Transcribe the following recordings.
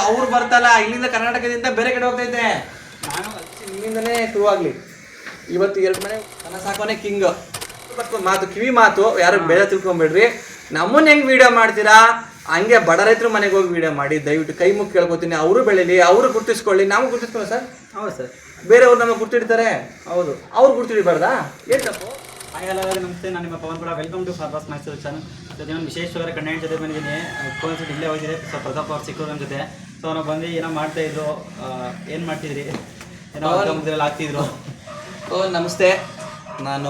ಅವ್ರು ಬರ್ತಲ್ಲ, ಇಲ್ಲಿಂದ ಕರ್ನಾಟಕದಿಂದ ಬೇರೆ ಕಡೆ ಹೋಗ್ತೈತೆ. ನಾನು ಇಲ್ಲಿಂದನೇ ಶುರು ಆಗ್ಲಿ. ಇವತ್ತು 2 ಮನೆ ದನ ಸಾಕೋನೆ ಕಿಂಗ್. ಮಾತು ಕಿವಿ ಮಾತು, ಯಾರು ಬೇರೆ ತಿಳ್ಕೊಂಬೇಡ್ರಿ. ನಮ್ಮನ್ನ ಹೆಂಗ್ ವಿಡಿಯೋ ಮಾಡ್ತೀರಾ ಹಂಗೆ ಬಡ ರೈತರು ಮನೆಗೆ ಹೋಗಿ ವಿಡಿಯೋ ಮಾಡಿ. ದಯವಿಟ್ಟು ಕೈ ಮುಗಿ ಕೇಳ್ಕೊತೀನಿ, ಅವರು ಬೆಳೀಲಿ, ಅವರು ಗುರ್ತಿಸ್ಕೊಳ್ಳಿ, ನಾವು ಗುರ್ತಿಸ್ಕೊಳ್ಳಿ ಸರ್. ಹೌದು ಸರ್. ಬೇರೆಯವ್ರು ನಮಗೆ ಗುರ್ತಿಡ್ತಾರೆ. ಹೌದು, ಅವ್ರು ಗುರ್ತಿಡಿಬಾರ್ದಾ? ಏನು ತಪ್ಪು? ಹಾಗೆಲ್ಲ ನಮಸ್ತೆ, ನಾನು ನಿಮ್ಮ ಪವನ್ ಕೂಡ. Welcome to farmers Mysuru channel. ಜೊತೆ ನಾನು ವಿಶೇಷವಾದ ಕಣ್ಣೆಣ್ಣೆ ಜೊತೆ ಬಂದಿದ್ದೀನಿ. ಕೋನ್ಸೆಟ್ ಇಲ್ಲೇ ಹೋಗಿದೆ, ಸೊ ಪ್ರತಾಪ್ ಅವ್ರು ಸಿಕ್ಕರು ನಮ್ಮ ಜೊತೆ. ಸೊ ನಾವು ಬಂದು ಏನೋ ಮಾಡ್ತಾಯಿದ್ರು, ಏನು ಮಾಡ್ತಿದ್ರಿ, ಏನೋ ಮುದ್ರೆಲ್ಲ ಆಗ್ತಿದ್ರು. ನಮಸ್ತೆ, ನಾನು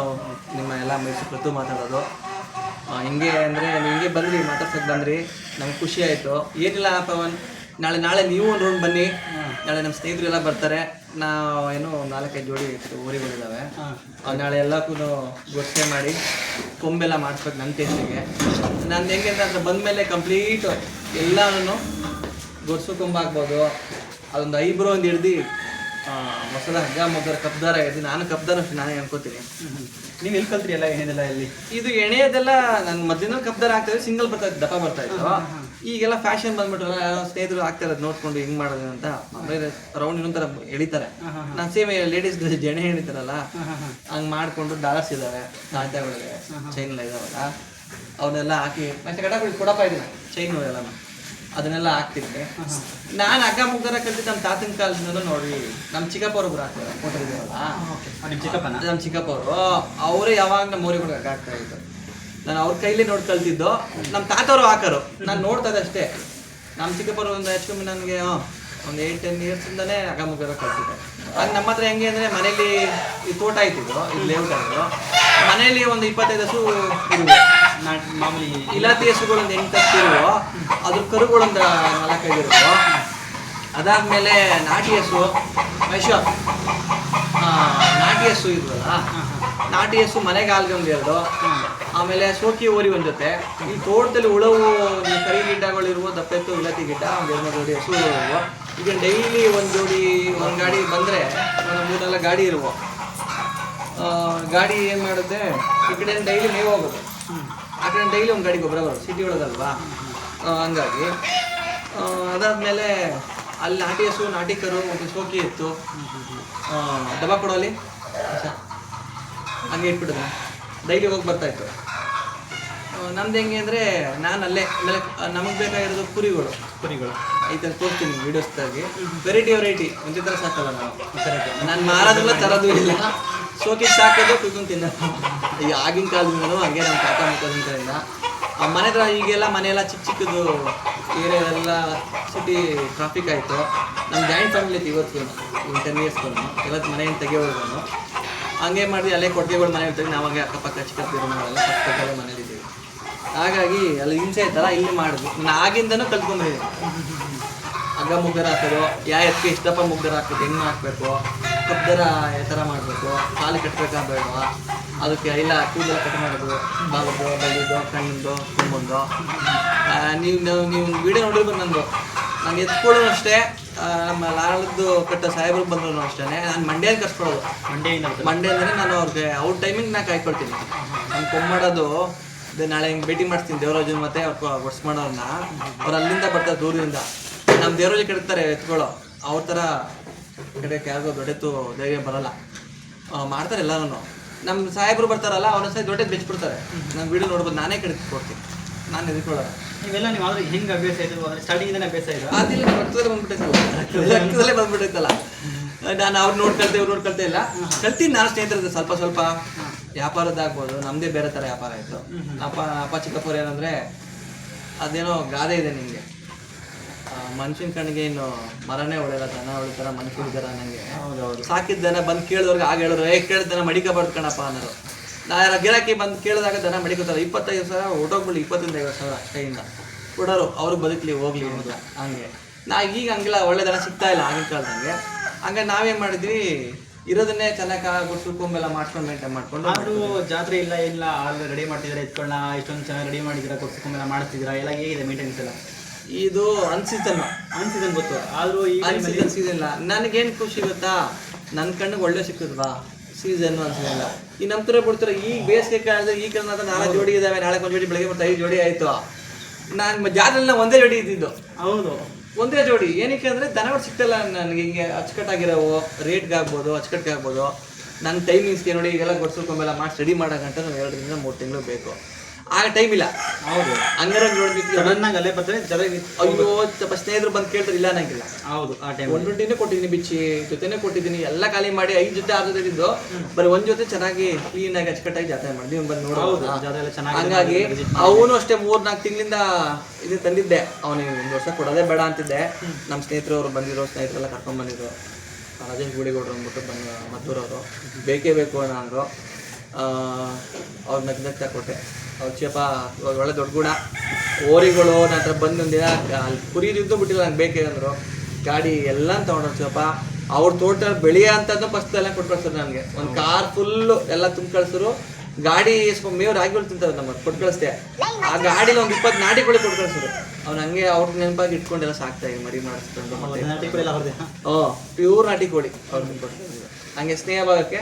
ನಿಮ್ಮ ಎಲ್ಲ ಮೈಸೂರು ಪ್ರತು ಮಾತಾಡೋದು. ಹಿಂಗೆ ಅಂದರೆ ಹಿಂಗೆ ಬಂದ್ರಿ, ಮಾತಾಡ್ಸೋಕೆ ಬಂದ್ರಿ, ನಮ್ಗೆ ಖುಷಿ ಆಯಿತು. ಏನಿಲ್ಲ ಪವನ್, ನಾಳೆ ನೀವು ಒಂದು ರೌಂಡ್ ಬನ್ನಿ. ನಾಳೆ ನಮ್ಮ ಸ್ನೇಹಿತರು ಎಲ್ಲ ಬರ್ತಾರೆ. ನಾವು ಏನೋ 4-5 ಜೋಡಿ ಊರಿಗಳಿದ್ದಾವೆ. ನಾಳೆ ಎಲ್ಲಕ್ಕೂ ಗೊತ್ತೇ ಮಾಡಿ ಕೊಂಬೆಲ್ಲ ಮಾಡಿಸ್ಬೇಕು ನನ್ನ ಟೇಸ್ಟಿಗೆ. ನಾನು ಹೆಂಗೆ ಅಂತ ಬಂದಮೇಲೆ ಕಂಪ್ಲೀಟು ಎಲ್ಲನೂ ಗೊಡ್ಸು ಕೊಂಬ ಹಾಕ್ಬೋದು. ಅದೊಂದು ಐಬ್ರೋ ಒಂದು ಹಿಡ್ದು ಮೊಸಳ ಹಗ್ಗ ಮುಗ್ಗರ ಕಪ್ದಾರ ಹಿಡ್ದು, ನಾನು ಕಪ್ದಾರ ಅಷ್ಟು ನಾನೇ ಅನ್ಕೋತೀನಿ. ನೀವು ಎಲ್ಲಿ ಕಲ್ತ್ರಿ ಎಲ್ಲ ಎಣ್ಣೆದೆಲ್ಲ? ಎಲ್ಲಿ ಇದು ಎಣೆಯದೆಲ್ಲ ನಾನು ಮೊದಲಿನ ಕಪ್ದಾರ ಆಗ್ತಾಯಿದ್ದೆ, ಸಿಂಗಲ್ ಬರ್ತಾಯಿದ್ದು, ದಪ್ಪ ಬರ್ತಾಯಿತ್ತು. ಈಗೆಲ್ಲ ಫ್ಯಾಷನ್ ಬಂದ್ಬಿಟ್ರಲ್ಲ, ಸ್ನೇಹಿತರು ಆಗ್ತಾ ಇರೋದು ನೋಡ್ಕೊಂಡು ಹಿಂಗೆ ಮಾಡೋದು ಅಂತ ಆಮೇಲೆ ರೌಂಡ್ ಇನ್ನೊಂಥರ ಎಳಿತಾರೆ. ನಾನು ಸೇಮ್ ಲೇಡೀಸ್ ಜಣೆ ಎಳಿತಾರಲ್ಲ ಹಂಗೆ ಮಾಡಿಕೊಂಡು ಡಾಲರ್ಸ್ ಇದ್ದಾವೆ, ಸಾಧ್ಯಗಳಿವೆ, ಚೈನೆಲ್ಲ ಇದಾವಲ್ಲ, ಅವನ್ನೆಲ್ಲ ಹಾಕಿ ಮತ್ತೆ ಕೊಡಪ್ಪ ಇದನ್ನ ಚೈನು ಎಲ್ಲ ಅದನ್ನೆಲ್ಲ ಹಾಕ್ತಿದ್ದೆ. ನಾನು ಹಗ್ಗ ಮುಗ್ಗರ ಕಲ್ತಿದ್ದು ನಮ್ಮ ತಾತನ ಕಾಲದಿಂದ ನೋಡಿ. ನಮ್ಮ ಚಿಕ್ಕಪ್ಪ ಅವ್ರೊಬ್ರು ಹಾಕ್ತಾರೆ, ಫೋಟೋ ಇದ್ದಾರಲ್ಲ, ನಮ್ಮ ಚಿಕ್ಕಪ್ಪ ಅವರು, ಅವರೇ ಯಾವಾಗ ನಮ್ಮ ಊರಿಗೆ ಹಗ್ಗ ಹಾಕ್ತಾ ಇದ್ರು. ನಾನು ಅವ್ರ ಕೈಲೇ ನೋಡಿ ಕಲ್ತಿದ್ದು. ನಮ್ಮ ತಾತವರು ಹಾಕೋರು, ನಾನು ನೋಡ್ತಾ ಇದ್ದೆ ಅಷ್ಟೇ. ನಮ್ಮ ಚಿಕ್ಕಪ್ಪರು ಒಂದು ಹೆಚ್ಚು ಕಮ್ಮಿ ನನಗೆ ಒಂದು 8-10 ಇಯರ್ಸಿಂದನೇ ಹಗ್ಗ ಮುಗ್ಗರ ಕಲ್ತಿದ್ದೆ. ಆಗ ನಮ್ಮ ಹತ್ರ ಹೆಂಗೆ ಅಂದರೆ ಮನೇಲಿ ಈ ತೋಟ ಆಯ್ತಿದ್ರು, ಇಲ್ಲಿ ಲೇಔಟ್ ಆಗಿದ್ರು. ಮನೇಲಿ ಒಂದು 25 ಹಸು ಇರುವು, ಮಾಮೂಲಿ ಇಲಾತಿ ಹಸುಗಳು ಒಂದು 8 ಹಸು ಇರುವು, ಅದ್ರ ಕರುಗಳೊಂದು 4-5 ಇರುವು. ಅದಾದಮೇಲೆ ನಾಟಿ ಹಸು ನಾಟಿ ಹಸು ಇದ್ವಲ್ಲ, ನಾಟಿ ಹಸು ಮನೆಗೆ ಹಾಲ್ಗೊಂದು 2, ಆಮೇಲೆ ಸೋಕಿ ಓರಿ ಒಂದು ಜೊತೆ. ಈ ತೋಟದಲ್ಲಿ ಉಳವು ಕರಿ ಗಿಡ್ಡಗಳಿರುವ ದಪ್ಪೆತ್ತು ಇಲತಿ ಗಿಡ್ಡ ಒಂದು 2-3 ಜೋಡಿ ಹಸು ಇರುವು. ಈಗ ಡೈಲಿ ಒಂದು ಗಾಡಿ ಬಂದರೆ ಒಂದು 3-4 ಗಾಡಿ ಇರುವು. ಗಾಡಿ ಏನು ಮಾಡುತ್ತೆ, ಈ ಕಡೆ ಡೈಲಿ ಮೇವು ಹೋಗೋದು, ಆ ಕಡೆ ಡೈಲಿ ಒಂದು ಗಾಡಿ ಗೊಬ್ಬರ ಬರೋದು, ಸಿಟಿ ಒಳಗಲ್ವಾ, ಹಂಗಾಗಿ. ಅದಾದಮೇಲೆ ಅಲ್ಲಿ ನಾಟಿ ಹಸು, ನಾಟಿ ಕರು ಮತ್ತು ಸೋಕಿ ಇತ್ತು. ಡಬ್ಬ ಕೊಡೋಲ್ಲಿ ಹಂಗೆ ಇಟ್ಬಿಟ್ಟಿದೆ, ಡೈಲಿ ಹೋಗಿ ಬರ್ತಾಯಿತ್ತು. ನಮ್ದು ಹೆಂಗೆ ಅಂದರೆ ನಾನು ಅಲ್ಲೇ ಆಮೇಲೆ ನಮಗೆ ಬೇಕಾಗಿರೋದು ಕುರಿಗಳು ಈ ಥರ ತೋರಿಸ್ತೀನಿ ವೀಡಿಯೋಸ್ದಾಗಿ. ವೆರೈಟಿ ಒಂದೇ ಥರ ಸಾಕಲ್ಲ ನಾನು ಮಾರೋದಿಲ್ಲ, ತರೋದು ಇಲ್ಲ. ಸೋಕಿ ಸಾಕೋದು, ಕುಯ್ಕೊಂಡು ತಿನ್ನೋದು. ಈ ಆಗಿನ ಕಾಲದಿಂದಲೂ ಹಂಗೆ ನಮ್ಮ ತಾತ ಮುಖದಿಂದ ಮನೆ ಹತ್ರ. ಈಗೆಲ್ಲ ಮನೆಯೆಲ್ಲ ಚಿಕ್ಕದು ಏರಿಯಾದೆಲ್ಲ ಸಿಟಿ ಟ್ರಾಫಿಕ್ ಆಯಿತು. ನಮ್ಮ ಜಾಯಿಂಟ್ ಫ್ಯಾಮಿಲಿ ಐತಿ ಇವತ್ತು 10 ಇಯರ್ಸ್ಗೂ. ಇವತ್ತು ಮನೆಯಿಂದ ತೆಗೆಯೋದು ಹಂಗೆ ಮಾಡಿ ಅಲ್ಲೇ ಕೊಟ್ಟಿಗೆಗಳು ಮನೆ ಇರ್ತೀವಿ. ನಾವಾಗೆ ಅಕ್ಕಪಕ್ಕ ಚಿಕ್ಕಪ್ಪಿರೋ ಮನೆಯೆಲ್ಲ ಪಕ್ಕದಲ್ಲೇ ಮನೇಲಿದ್ದೀವಿ. ಹಾಗಾಗಿ ಅಲ್ಲಿ ಹಿಂಸೆ ಆಯ್ತಲ್ಲ, ಇಲ್ಲಿ ಮಾಡಿದ್ವಿ. ನಾನು ಆಗಿಂದನೂ ಕಲ್ತ್ಕೊಂಡ್ಬಿಟ್ಟಿದ್ದೀನಿ. ಹಗ್ಗ ಮುಗ್ಗರ ಹಾಕೋದು, ಎತ್ತಕ್ಕೆ ಇಷ್ಟಪ್ಪ ಮುಗ್ಗರ ಹಾಕ್ಬೇಕು, ಹೆಂಗೆ ಹಾಕಬೇಕು, ಕಬ್ದರ ಯಾವ ಥರ ಮಾಡಬೇಕು, ಕಾಲು ಕಟ್ಟಬೇಕಾ ಬೇಡವಾ, ಅದಕ್ಕೆ ಇಲ್ಲ ಕೂದಲ ಕಟ್ ಮಾಡೋದು, ಬಾಗದ್ದು, ಬಲ್ಲಿದ್ದು, ಕಣ್ಣಿಂದು, ಕುಂಬಂದು. ನೀವು ವೀಡಿಯೋ ನೋಡಿರ್ಬೋದು ನಂದು. ನಾನು ಎತ್ಕೊಳ್ಳೋನು ಅಷ್ಟೇ, ನಮ್ಮ ಲಾಳದ್ದು ಕಟ್ಟೋ ಸಾಹೇಬ್ರಿಗೆ ಬಂದ್ರು ಅಷ್ಟೇ. ನಾನು ಮಂಡ್ಯಲ್ಲಿ ಕರ್ಸ್ಕೊಳ್ಳೋದು. ಮಂಡ್ಯ ಅಂದರೆ ನಾನು ಅವ್ರಿಗೆ ಅವ್ರ ಟೈಮಿಂಗ್ ನಾನು ಕಾಯ್ಕೊಳ್ತೀನಿ. ನಾನು ಕೊಂಬಾಡೋದು ನಾಳೆ ಹಿಂಗೆ ಭೇಟಿ ಮಾಡ್ತೀನಿ ದೇವರಾಜನ್ ಮತ್ತು ಅವ್ರು ವರ್ಷ ಮಾಡೋರನ್ನ. ಅವ್ರು ಅಲ್ಲಿಂದ ಬರ್ತಾರೆ ದೂರದಿಂದ. ನಮ್ಮ ದೇವರಾಜ ಕೆಡ್ತಾರೆ ಎತ್ಕೊಳ್ಳೋ, ಅವ್ರ ಥರ ಕಡೆಗೆ ಯಾರಿಗೋ ದೊಡ್ಡೆತ್ತು ಧೈರ್ಯ ಬರೋಲ್ಲ, ಮಾಡ್ತಾರೆ ಎಲ್ಲರೂ. ನಮ್ಮ ಸಾಹೇಬರು ಬರ್ತಾರಲ್ಲ, ಅವ್ರನ್ನ ದೊಡ್ಡದು ಬೆಚ್ಚಿಬಿಡ್ತಾರೆ. ನಾನು ವೀಡಿಯೋ ನೋಡ್ಬೋದು, ನಾನೇ ಕಡೆ ಕೊಡ್ತೀನಿ, ನಾನು ಎದ್ಕೊಳ್ಳೋಲ್ಲ. ಇವೆಲ್ಲ ನೀವು ಆದ್ರೆ ಹೆಂಗೆ ಅಭ್ಯಾಸ ಆಯಿತು? ಅಂದರೆ ಸ್ಟಾರ್ಟಿಂಗಿಂದನೇ ಅಭ್ಯಾಸ ಆಯಿತು? ಅದಿಲ್ಲ, ರಕ್ತದಲ್ಲೇ ಬಂದ್ಬಿಟ್ಟೈತಲ್ಲ. ನಾನು ಅವ್ರು ನೋಡ್ಕೊಳ್ತಾ ಇಲ್ಲ, ಕಲ್ತೀನಿ ನಾನು. ಸ್ನೇಹಿತರದ್ದು ಸ್ವಲ್ಪ ವ್ಯಾಪಾರದ್ದಾಗ್ಬೋದು, ನಮ್ಮದೇ ಬೇರೆ ಥರ ವ್ಯಾಪಾರ ಆಯಿತು. ಅಪ್ಪ ಚಿಕ್ಕಪ್ಪರು ಏನಂದರೆ, ಅದೇನೋ ಗಾದೆ ಇದೆ ನಿಮಗೆ, ಮನುಷ್ಯನ ಕಣ್ಣಿಗೆ ಇನ್ನು ಮರನೇ ಹೊಳೆಯಲ್ಲ, ದನ ಹೊಳಿತಾರ ಮನುಷ್ಯರು ಇದ್ದಾರ. ನನಗೆ ಸಾಕಿದ ದನ ಬಂದು ಕೇಳಿದವ್ರಿಗೆ ಆಗ ಹೇಳೋರು, ಕೇಳಿದ ದನ ಮಡಿಕಬಾರ್ದು ಕಣಪ್ಪ ಅನ್ನೋರು. ನಾನು ಗಿರಾಕಿ ಬಂದು ಕೇಳಿದಾಗ ದನ ಮಡಿಕೋತಾರೆ. 25,000 ಹೊಟ್ಟೋಗ್ಬಿಡಿ, 20,000-50,000 ಕೈಯಿಂದ ಕೊಡೋರು, ಅವ್ರಿಗೆ ಬದುಕಲಿ ಹೋಗ್ಲಿ ಅಂತ. ಹಂಗೆ ಈಗ ಹಂಗಿಲ್ಲ, ಒಳ್ಳೆ ದನ ಸಿಗ್ತಾ ಇಲ್ಲ ಆಗಿನ ಕಾಲದಂಗೆ. ಹಂಗೆ ನಾವೇನು ಮಾಡಿದ್ವಿ, ಇರೋದನ್ನೇ ಚೆನ್ನಾಗಿ ಗುಡ್ಸ್ಕೊಂಬೆಲ್ಲ ಮಾಡ್ಕೊಂಡು ಮೇಂಟೈನ್ ಮಾಡ್ಕೊಂಡು. ಆದರೂ ಜಾತ್ರೆ ಇಲ್ಲ ಆಲ್ರೆಡಿ ರೆಡಿ ಮಾಡ್ತಿದ್ದೀರಾ, ಎತ್ಕೊಳ್ಳ ಇಷ್ಟೊಂದು ಚೆನ್ನಾಗಿ ರೆಡಿ ಮಾಡಿದ್ದೀರಾ, ಗುಡ್ಸ್ಕೊಂಬೆಲ್ಲ ಮಾಡ್ತಿದ್ದೀರಾ, ಎಲ್ಲ ಹೇಗಿದೆ ಮೇಂಟೆನೆನ್ಸ್ ಎಲ್ಲ? ಇದು ಅನ್ಸೀಸನ್ ಗೊತ್ತು, ಆದರೂ ಈ ಸೀಸನ್ ಇಲ್ಲ. ನನಗೇನು ಖುಷಿ ಗೊತ್ತಾ, ನನ್ನ ಕಣ್ಣಿಗೆ ಒಳ್ಳೆ ಸಿಕ್ಕಿದ್ವಾ ಸೀಸನ್ನು ಅನ್ಸಿಲ್ಲ. ಈ ನಂತರ ಬಿಡ್ತಾರೆ. ಈಗ ಬೇಸಿಗೆ ಕಾಲದಲ್ಲಿ ಈ ಕಾಲ 4 ಜೋಡಿ ಇದ್ದಾವೆ, ನಾಳೆ ಒಂದು ಜೋಡಿ ಬೆಳಗ್ಗೆ ಬರ್ತಾ 5 ಜೋಡಿ ಆಯಿತು. ನಾನು ಜಾತ್ರೆಲ್ಲ ಒಂದೇ ಜೋಡಿ ಇದ್ದಿದ್ದು. ಹೌದು, ಒಂದೇ ಜೋಡಿ. ಏನಕ್ಕೆ ಅಂದರೆ ದನಗಳು ಸಿಗ್ತಲ್ಲ ನನಗೆ, ಹಿಂಗೆ ಅಚ್ಚುಕಟ್ಟಾಗಿರೋವು ರೇಟ್ಗೆ ಆಗ್ಬೋದು, ಅಚ್ಚುಕಟ್ಟಿಗೆ ಆಗ್ಬೋದು. ನನ್ನ ಟೈಮಿಂಗ್ಸ್ಗೆ ನೋಡಿ ಈಗೆಲ್ಲ ಗೊಡ್ಸ್ಕೊಂಬೆಲ್ಲ ಮಾಡಿ ರೆಡಿ ಮಾಡೋಗಂಟ ನಾವು 2 ರಿಂದ 3 ತಿಂಗಳು ಬೇಕು. ಆಗ ಟೈಮ್ ಇಲ್ಲ. ಹೌದು, ಹಂಗಾರೆ ನೋಡ್ಬೇಕು ಸಡನ್ನಾಗಿ ಅಲ್ಲೇ ಬರ್ತಾರೆ ಚೆನ್ನಾಗಿ. ಅಯ್ಯೋ ಸ್ವಲ್ಪ ಸ್ನೇಹಿತರು ಬಂದು ಕೇಳ್ತಾರೆ, ಇಲ್ಲ ಅನ್ನಂಗಿಲ್ಲ. ಹೌದು, ಆ ಟೈಮ್ 1 ಜೊತೆನೇ ಕೊಟ್ಟಿದ್ದೀನಿ, ಬಿಚ್ಚಿ ಜೊತೆನೇ ಕೊಟ್ಟಿದ್ದೀನಿ, ಎಲ್ಲ ಖಾಲಿ ಮಾಡಿ 5 ಜೊತೆ 6 ಜೊತೆ ಇದ್ದು ಬರೀ 1 ಜೊತೆ ಚೆನ್ನಾಗಿ ಕ್ಲೀನಾಗಿ ಅಚ್ಚುಕಟ್ಟಾಗಿ ಜಾತ್ರೆ ಮಾಡಿ ನೀವು ಬಂದು ನೋಡೋದು. ಹಂಗಾಗಿ ಅವನು ಅಷ್ಟೇ 3-4 ತಿಂಗಳಿಂದ ಇದು ತಂದಿದ್ದೆ. ಅವನಿಗೆ 1 ವರ್ಷ ಕೊಡೋದೇ ಬೇಡ ಅಂತಿದ್ದೆ. ನಮ್ಮ ಸ್ನೇಹಿತರು ಅವರು ಬಂದಿರೋ ಸ್ನೇಹಿತರೆಲ್ಲ ಕರ್ಕೊಂಡು ಬಂದಿದ್ರು. ರಾಜೇಶ್ ಗುಡಿಗೌಡರು ಅಂದ್ಬಿಟ್ಟು ಬಂದು ಮದ್ದೂರವರು ಬೇಕೇ ಬೇಕು ಅನ್ನೋ ಅಂದರು. ಅವ್ರ ನಗ್ನಗ್ತಾ ಕೊಟ್ಟೆ. ಅವ್ರು ಚೇಪ ಒಳ್ಳೆ ದೊಡ್ಡ ಗುಣ. ಓರಿಗಳು ನನ್ನ ಹತ್ರ ಬಂದು ಒಂದಿನ ಅಲ್ಲಿ ಕುರಿದಿದ್ದು ಬಿಟ್ಟಿಲ್ಲ, ನಂಗೆ ಬೇಕೇ ಅಂದರು. ಗಾಡಿ ಎಲ್ಲ ತೊಗೊಂಡ್ರು ಚೇಪ. ಅವ್ರ ತೋಟ ಬೆಳೆಯ ಅಂತದ್ದು ಫಸ್ಟ್ ಎಲ್ಲ ಕೊಟ್ಟು ಕಳ್ಸಿದ್ರು ನನಗೆ. ಒಂದು ಕಾರ್ ಫುಲ್ಲು ಎಲ್ಲ ತುಂಬ ಕಳ್ಸಿದ್ರು. ಗಾಡಿ ಮೇವು ರಾಗಿಗಳು ತಿಂತಾರೆ ನಮ್ಮ ಕೊಟ್ಟು ಕಳಿಸ್ದೆ. ಆ ಗಾಡಿಲಿ ಒಂದು 20 ನಾಟಿಗಳು ಕೊಟ್ಟು ಕಳ್ಸಿದ್ರು. ಅವ್ನು ಹಂಗೆ ಅವ್ರ ನೆನಪಾಗಿ ಇಟ್ಕೊಂಡೆಲ್ಲ ಸಾಕ್ತಾ ಇದ್ದೆ, ಮರಿ ಮಾಡಿಸ್ಕೊಂಡು. ಪ್ಯೂರ್ ನಾಟಿ ಕೋಳಿ ಅವ್ರಿಗೆ ಕೊಟ್ಟು ಕಳಿಸಿದ್ರು. ಹಂಗೆ ಸ್ನೇಹ ಭಾಗಕ್ಕೆ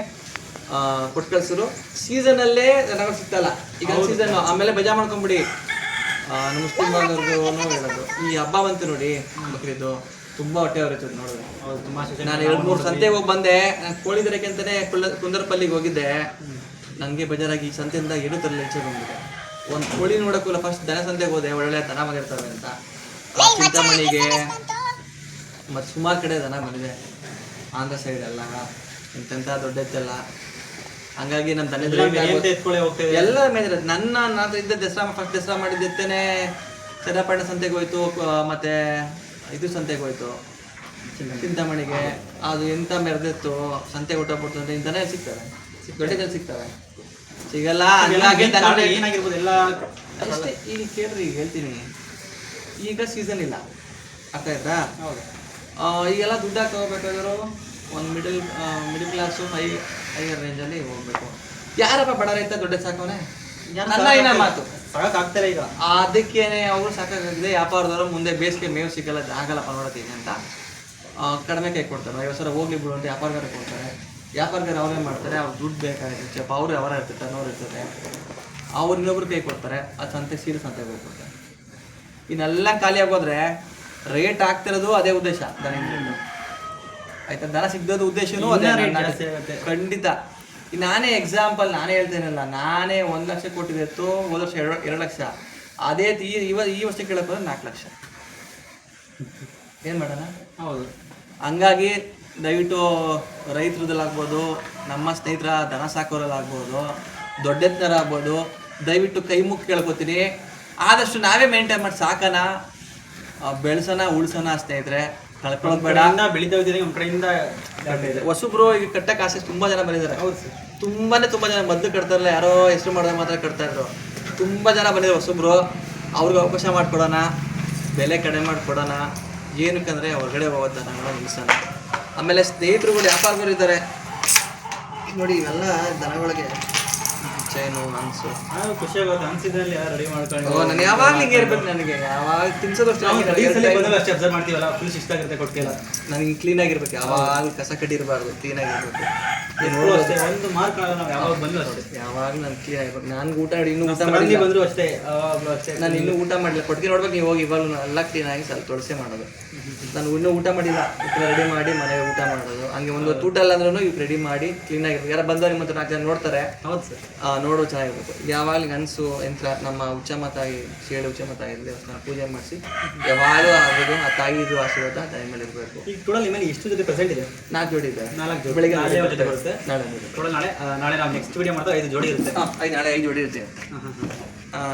ಕೊಟ್ಟು ಕಳ್ಸಿದ್ರು. ಸೀಸನಲ್ಲೇ ದನಗಳು ಸಿಗ್ತಲ್ಲ ಈಗ ಸೀಸನ್, ಆಮೇಲೆ ಬಜಾ ಮಾಡ್ಕೊಂಬಿಡಿ. ನಮ್ಮ ಮುಸ್ಲಿಂ ಬಾಂಧವ್ರಿಗೂ ಹೇಳೋದು, ಈ ಹಬ್ಬ ಬಂತು ನೋಡಿ ಬಕ್ರೀದು, ತುಂಬ ಹೊಟ್ಟೆ ಹೊರತದೆ ನೋಡಿದ್ರೆ. ನಾನು 2-3 ಸಂತೆಗೆ ಹೋಗಿ ಬಂದೆ. ನಾನು ಕೋಳಿ ದರಕ್ಕೆ ಅಂತಲೇ ಕುಂದರಪಲ್ಲಿಗೆ ಹೋಗಿದ್ದೆ. ನನಗೆ ಬೇಜಾರಾಗಿ ಈ ಸಂತೆಯಿಂದ ಏನೂ ತರಲಿ ಹೆಚ್ಚು ಬಂದಿದೆ. ಒಂದು ಕೋಳಿ ನೋಡೋಕ್ಕಲ್ಲ ಫಸ್ಟ್ ದನ ಸಂತೆಗೆ ಹೋದೆ, ಒಳ್ಳೆ ದನ ಬಂದಿರ್ತವೆ ಅಂತ. ಚಿಂತಾಮಣಿಗೆ ಮತ್ತು ಸುಮಾರು ಕಡೆ ದನ ಬಂದಿದೆ, ಆಂಧ್ರ ಸೈಡ್ ಎಲ್ಲ ಇಂತೆಂಥ ದೊಡ್ಡ ಎತ್ತೆಲ್ಲ. ಹಂಗಾಗಿ ನಮ್ಮ ದನ ಎಲ್ಲ ಮೇಲೆ ನನ್ನ ಇದ್ದ ದಸರಾ ಫಸ್ಟ್ ದಸರಾ ಮಾಡಿದ್ದೆತ್ತೇನೆ ಚನ್ನಪಟ್ಟಣ ಸಂತೆಗೆ ಹೋಯ್ತು, ಮತ್ತು ಇದು ಸಂತೆಗೆ ಹೋಯ್ತು ಚಿಂತಾಮಣಿಗೆ. ಅದು ಎಂಥ ಮೆರೆದಿತ್ತು ಸಂತೆ ಊಟಪಡ್ತು ಅಂತ ಇಂಥನೇ ಸಿಗ್ತವೆ, ದೊಡ್ಡದಲ್ಲಿ ಸಿಗ್ತವೆ, ಸಿಗಲ್ಲ. ಏನಾಗಿರ್ಬೋದು ಎಲ್ಲ ಅಷ್ಟೇ. ಈಗ ಕೇಳ್ರಿ, ಈಗ ಹೇಳ್ತೀನಿ, ಈಗ ಸೀಸನ್ ಇಲ್ಲ ಅರ್ಥ ಆಯ್ತಾ. ಈಗೆಲ್ಲ ದುಡ್ಡು ಹಾಕಿ ಹೋಗ್ಬೇಕಾದ್ರು ಒಂದು ಮಿಡಲ್ ಕ್ಲಾಸು ಹೈಯರ್ ರೇಂಜಲ್ಲಿ ಹೋಗ್ಬೇಕು. ಯಾರಪ್ಪ ಬಡ ರೈತ ದೊಡ್ಡ ಸಾಕೋನೆ ನನ್ನ ಏನ ಮಾತು ಸಾಕಾಗ್ತಾರೆ ಈಗ. ಅದಕ್ಕೇನೆ ಅವರು ಸಾಕಾಗಿದೆ. ವ್ಯಾಪಾರದವರು ಮುಂದೆ ಬೇಸಿಗೆ ಮೇವು ಸಿಗಲ್ಲ, ಆಗಲ್ಲಪ್ಪ ನೋಡೋತೀನಿ ಅಂತ ಕಡಿಮೆ ಕೈ ಕೊಡ್ತಾರೆ. 50 ಸಾವಿರ ಹೋಗ್ಲಿ ಬಿಡು ಅಂತ ವ್ಯಾಪಾರಗಾರ ಕೊಡ್ತಾರೆ. ವ್ಯಾಪಾರಗಾರ ಅವರೇ ಮಾಡ್ತಾರೆ, ಅವ್ರು ದುಡ್ಡು ಬೇಕಾಗಿರುತ್ತೆ ಚಪ್ಪ, ಅವರು ಅವರ ಇರ್ತದೆ, ಟರ್ನೋರ್ ಇರ್ತದೆ. ಅವ್ರು ಇನ್ನೊಬ್ರು ಕೈ ಕೊಡ್ತಾರೆ, ಅದು ಸಂತೆ ಸೀರೆ ಸಂತೆಗೆ ಹೋಗ್ಕೊಡ್ತಾರೆ. ಇನ್ನೆಲ್ಲ ಖಾಲಿ ಆಗೋದ್ರೆ ರೇಟ್ ಆಗ್ತಿರೋದು ಅದೇ ಉದ್ದೇಶ. ದನ ಆಯ್ತಾ, ದನ ಸಿಗ್ದೋದು ಉದ್ದೇಶನೂ ಅದೇ ಖಂಡಿತ. ನಾನೇ ಎಕ್ಸಾಂಪಲ್ ನಾನೇ ಹೇಳ್ತೇನಲ್ಲ, ನಾನೇ 1 ಲಕ್ಷ ಕೊಟ್ಟಿದ್ದು, ಹೋದ ವರ್ಷ 2 ಲಕ್ಷ. ಅದೇ ಈ ವರ್ಷ ಕೇಳಕ್ಕೆ ಹೋದ್ರೆ 4 ಲಕ್ಷ. ಏನು ಮಾಡೋಣ? ಹೌದು. ಹಂಗಾಗಿ ದಯವಿಟ್ಟು ರೈತರದಲ್ಲಾಗ್ಬೋದು, ನಮ್ಮ ಸ್ನೇಹಿತರ ದನ ಸಾಕೋರಲ್ಲಾಗ್ಬೋದು, ದೊಡ್ಡೆತ್ತರಾಗ್ಬೋದು, ದಯವಿಟ್ಟು ಕೈ ಮುಖ ಕೇಳ್ಕೊತೀನಿ, ಆದಷ್ಟು ನಾವೇ ಮೇಂಟೈನ್ ಮಾಡಿ ಸಾಕೋಣ, ಬೆಳೆಸೋಣ, ಉಳಿಸೋಣ ಸ್ನೇಹಿತರೆ. ಕಳ್ಕೊಳ್ಳೋದು ಬೇಡ. ಬೆಳೀತಾ ಇದ್ದೀರಿ ನಮ್ಮ ಕಡೆಯಿಂದ. ಹೊಸಬ್ರು ಈಗ ಕಟ್ಟಕ್ಕೆ ಆಸೆ ತುಂಬ ಜನ ಬಂದಿದ್ದಾರೆ. ಹೌದು ಸರ್, ತುಂಬ ಜನ ಮೊದಲು ಕಟ್ತಾರಲ್ಲ, ಯಾರೋ ಹೆಸರು ಮಾಡಿದ್ರೆ ಮಾತ್ರ ಕಟ್ತಾ ಇದ್ರು. ತುಂಬ ಜನ ಬಂದಿದ್ದಾರೆ ಹೊಸಬ್ರು. ಅವ್ರಿಗೆ ಅವಕಾಶ ಮಾಡಿಕೊಡೋಣ, ಬೆಲೆ ಕಡಿಮೆ ಮಾಡಿಕೊಡೋಣ. ಏನಕ್ಕಂದರೆ ಹೊರಗಡೆ ಹೋಗೋದು ದನಗಳ ನಿಲ್ಸೋಣ. ಆಮೇಲೆ ಸ್ನೇಹಿತರುಗಳು ವ್ಯಾಪಾರಗಳು ಇದ್ದಾರೆ ನೋಡಿ, ಇವೆಲ್ಲ ದನಗಳಿಗೆ ಚೈನು ಅನ್ಸು ಖುಷಿ ಆಗುತ್ತೆ. ಅನ್ಸಿದ್ರಲ್ಲಿ ಯಾರು ರೆಡಿ ಮಾಡ್ಕೊಂಡು ನಾನು ಯಾವಾಗಲೂ ಹಿಂಗೆ ಇರ್ಬೇಕು. ನನಗೆ ಯಾವಾಗ ತಿನ್ಸೋದು ಅಷ್ಟೇ ಅಬ್ಸರ್ವ್ ಮಾಡ್ತೀವಲ್ಲ, ಫುಲ್ ಶಿಷ್ಟ ಆಗಿರುತ್ತೆ ಕೊಟ್ಟಿಲ್ಲ. ನನಗೆ ಕ್ಲೀನಾಗಿರ್ಬೇಕು, ಯಾವಾಗ ಕಸ ಕಟ್ಟಿರಬಾರ್ದು, ಕ್ಲೀನಾಗಿರ್ಬೇಕು. ಅಷ್ಟೇ ಒಂದು ಮಾರ್ಕ್ ನಾವು ಯಾವಾಗ ಬಂದು ಅಷ್ಟೇ, ಯಾವಾಗ ನಾನು ಕ್ಲೀನ್ ಆಗಿರ್ಬೇಕು. ನನಗೆ ಊಟ ಇನ್ನೂ ಊಟ ಮಾಡಿ ಬಂದರೂ ಅಷ್ಟೇ, ಅಷ್ಟೇ ನಾನು ಇನ್ನೂ ಊಟ ಮಾಡಿಲ್ಲ. ಕೊಟ್ಟಿಗೆ ನೋಡ್ಬೇಕು ನೀವು ಹೋಗಿ, ಇವಾಗ ಎಲ್ಲ ಕ್ಲೀನಾಗಿ ಸ್ವಲ್ಪ ತೊಳಸೆ ಮಾಡೋದು. ನಾನು ಇನ್ನೂ ಊಟ ಮಾಡಿಲ್ಲ, ರೆಡಿ ಮಾಡಿ ಮನೆಗೆ ಊಟ ಮಾಡೋದು. ಹಂಗೆ ಒಂದು ಊಟ ಇಲ್ಲ ಅಂದ್ರೂ ಇವ್ರು ರೆಡಿ ಮಾಡಿ ಕ್ಲೀನಾಗಿರ್ಬೇಕು. ಯಾರು ಬಂದವ್ರು ನಿಮ್ಮ 4 ಜನ ನೋಡ್ತಾರೆ. ಹೌದು ಸರ್, ನೋಡೋ ಚೆನ್ನಾಗಿರ್ಬೇಕು. ಯಾವಾಗಲೂ ಅನ್ಸು ಯಂತ್ರ ನಮ್ಮ ಉಚ್ಚಮ್ಮ ತಾಯಿ, ಶೇಳು ಉಚ್ಚಮ್ಮ ತಾಯಿ ದೇವಸ್ಥಾನ ಪೂಜೆ ಮಾಡಿಸಿ ಯಾವಾಗಲೂ ಆಗೋದು ಆ ತಾಯಿದು ಆಶೀರ್ವಾದ ತಾಯಿ ಮೇಲೆ ಇರಬೇಕು. ಈಗ ಟೋಟಲ್ ನಿಮ್ಮಲ್ಲಿ ಎಷ್ಟು ಜೊತೆ ಪ್ರೆಸೆಂಟ್ ಇದೆ? 4 ಜೋಡಿ ಇದೆ. 4 ಜೋಡಿ ಬೆಳಿಗ್ಗೆ ಜೊತೆ ಬರುತ್ತೆ. ಟೋಟಲ್ ನಾಳೆ ನಾವು ನೆಕ್ಸ್ಟ್ ವಿಡಿಯೋ ಮಾಡ್ತಾ 5 ಜೋಡಿ ಇರುತ್ತೆ. ನಾಳೆ 5 ಜೋಡಿ ಇರುತ್ತೆ.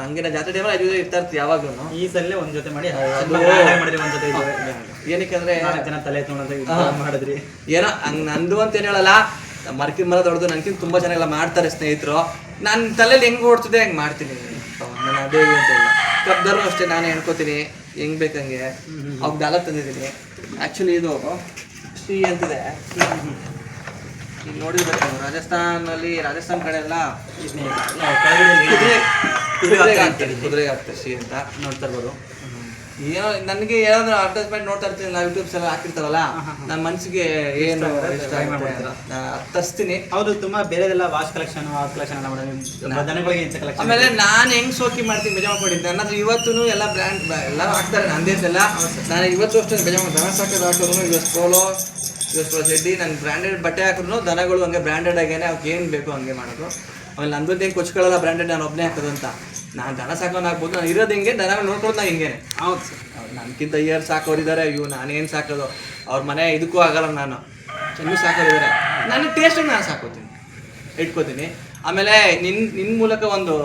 ಹಂಗೆ ನಾ ಜಾತ್ರೆ ಟೈಮಲ್ಲಿ 5 ಜೋಡಿ ಇರ್ತಾ ಇರ್ತೀವಿ ಯಾವಾಗಲೂ. ಈ ಸಲ ಒಂದು ಜೊತೆ ಮಾಡಿ ಮಾಡಿದ್ರಿ, ಒಂದು ಜೊತೆ ಏನಕ್ಕೆ 4 ಜನ ತಲೆ ಎತ್ಕೊಂಡು ಮಾಡಿದ್ರಿ. ಏನೋ ಹಂಗೆ ನಂದು ಅಂತ ಏನು ಹೇಳಲ್ಲ, ಮರಕಿನ ಮರ ದೊಡ್ಡದು ನನಗಿಂತ ತುಂಬ ಚೆನ್ನಾಗೆಲ್ಲ ಮಾಡ್ತಾರೆ ಸ್ನೇಹಿತರು. ನಾನು ತಲೆಯಲ್ಲಿ ಹೆಂಗೆ ಓಡ್ತಿದ್ದೆ ಹೆಂಗೆ ಮಾಡ್ತೀನಿ. ನಾನು ಅದೇ ಅಂತ ಇಲ್ಲ. ಕಬ್ದಲ್ಲೂ ಅಷ್ಟೇ ನಾನೇ ಹೇಳ್ಕೊತೀನಿ ಹೆಂಗೆ ಬೇಕಂಗೆ. ಅವ್ಗೆ ದಾಲ ತಂದಿದ್ದೀನಿ. ಆ್ಯಕ್ಚುಲಿ ಇದು ಶ್ರೀ ಅಂತಿದೆ, ಈಗ ನೋಡಿರ್ಬೇಕು. ರಾಜಸ್ಥಾನ್ ಕಡೆ ಎಲ್ಲ ಕುದುರೆಗೆ ಆಗ್ತದೆ ಶ್ರೀ ಅಂತ ನೋಡ್ತಾ ಇರ್ಬೋದು. ಏನೋ ನನಗೆ ಏನಾದ್ರು ಅಡ್ವರ್ಟೈಸ್ಮೆಂಟ್ ನೋಡ್ತಾ ಇರ್ತೀನಿ ಯೂಟ್ಯೂಬ್ಸ್ ಎಲ್ಲ ಹಾಕಿರ್ತಾರಲ್ಲ ನನ್ನ ಮನಸ್ಸಿಗೆ ಏನು ಇಷ್ಟ ತರಿಸ್ತೀನಿ. ಹೌದು, ತುಂಬಾ ಬೇರೆದೆಲ್ಲ ವಾಶ್ ಕಲೆಕ್ಷನ್ ಎಲ್ಲ ಮಾಡೋದು, ದನಗಳಿಗೆ ಕಲೆಕ್ಷನ್. ಆಮೇಲೆ ನಾನು ಹೆಂಗ್ ಶೋಕಿ ಮಾಡ್ತೀನಿ ಬೇಜಾರ್ ಮಾಡಿದ್ದೆ ನನ್ನ ಹತ್ರ ಇವತ್ತು ಎಲ್ಲ ಬ್ರ್ಯಾಂಡ್ ಎಲ್ಲ ಹಾಕ್ತಾರೆ ನಂದೇಸೆಲ್ಲ. ನಾನು ಇವತ್ತು ಅಷ್ಟೇ ಬೇಜಾರ್ ದನ ಸಾಕೋದು ಹಾಕೋರು ಇವತ್ತು ಪೋಲೋ ಚಡ್ಡಿ ನನ್ನ ಬ್ರ್ಯಾಂಡೆಡ್ ಬಟ್ಟೆ ಹಾಕಿದ್ರು ದನಗಳು ಹಂಗೆ ಬ್ರ್ಯಾಂಡೆಡ್ ಆಗೇನೆ ಅವ್ಕೆ ಏನು ಬೇಕು ಹಂಗೆ ಮಾಡೋದು. ಆಮೇಲೆ ನಂದು ಹೆಂಗೆ ಕೊಚ್ಕೊಳ್ಳಲ್ಲ ಬ್ರ್ಯಾಂಡೆಡ್ ನಾನು ಒಬ್ಬನೇ ಹಾಕೋದು ಅಂತ. ನಾನು ದನ ಸಾಕೋನು ಆಗ್ಬೋದು, ನಾನು ಇರೋದು ಹಿಂಗೆ ದನಗಳು ನೋಡ್ಕೊಂಡು ನಾ ಹಿಂಗೆ. ಹೌದು ಸರ್, ನನಗಿಂತ ಇಯರ್ ಸಾಕೋರಿದ್ದಾರೆ, ಇವು ನಾನೇನು ಸಾಕೋದು ಅವ್ರ ಮನೆ ಇದಕ್ಕೂ ಆಗಲ್ಲ. ನಾನು ಚೆನ್ನಾಗಿ ಸಾಕೋರಿದ್ದಾರೆ, ನನಗೆ ಟೇಸ್ಟಿಗೆ ನಾನು ಸಾಕೋತೀನಿ ಇಟ್ಕೋತೀನಿ. ಆಮೇಲೆ ನಿನ್ನ ಮೂಲಕ ಒಂದು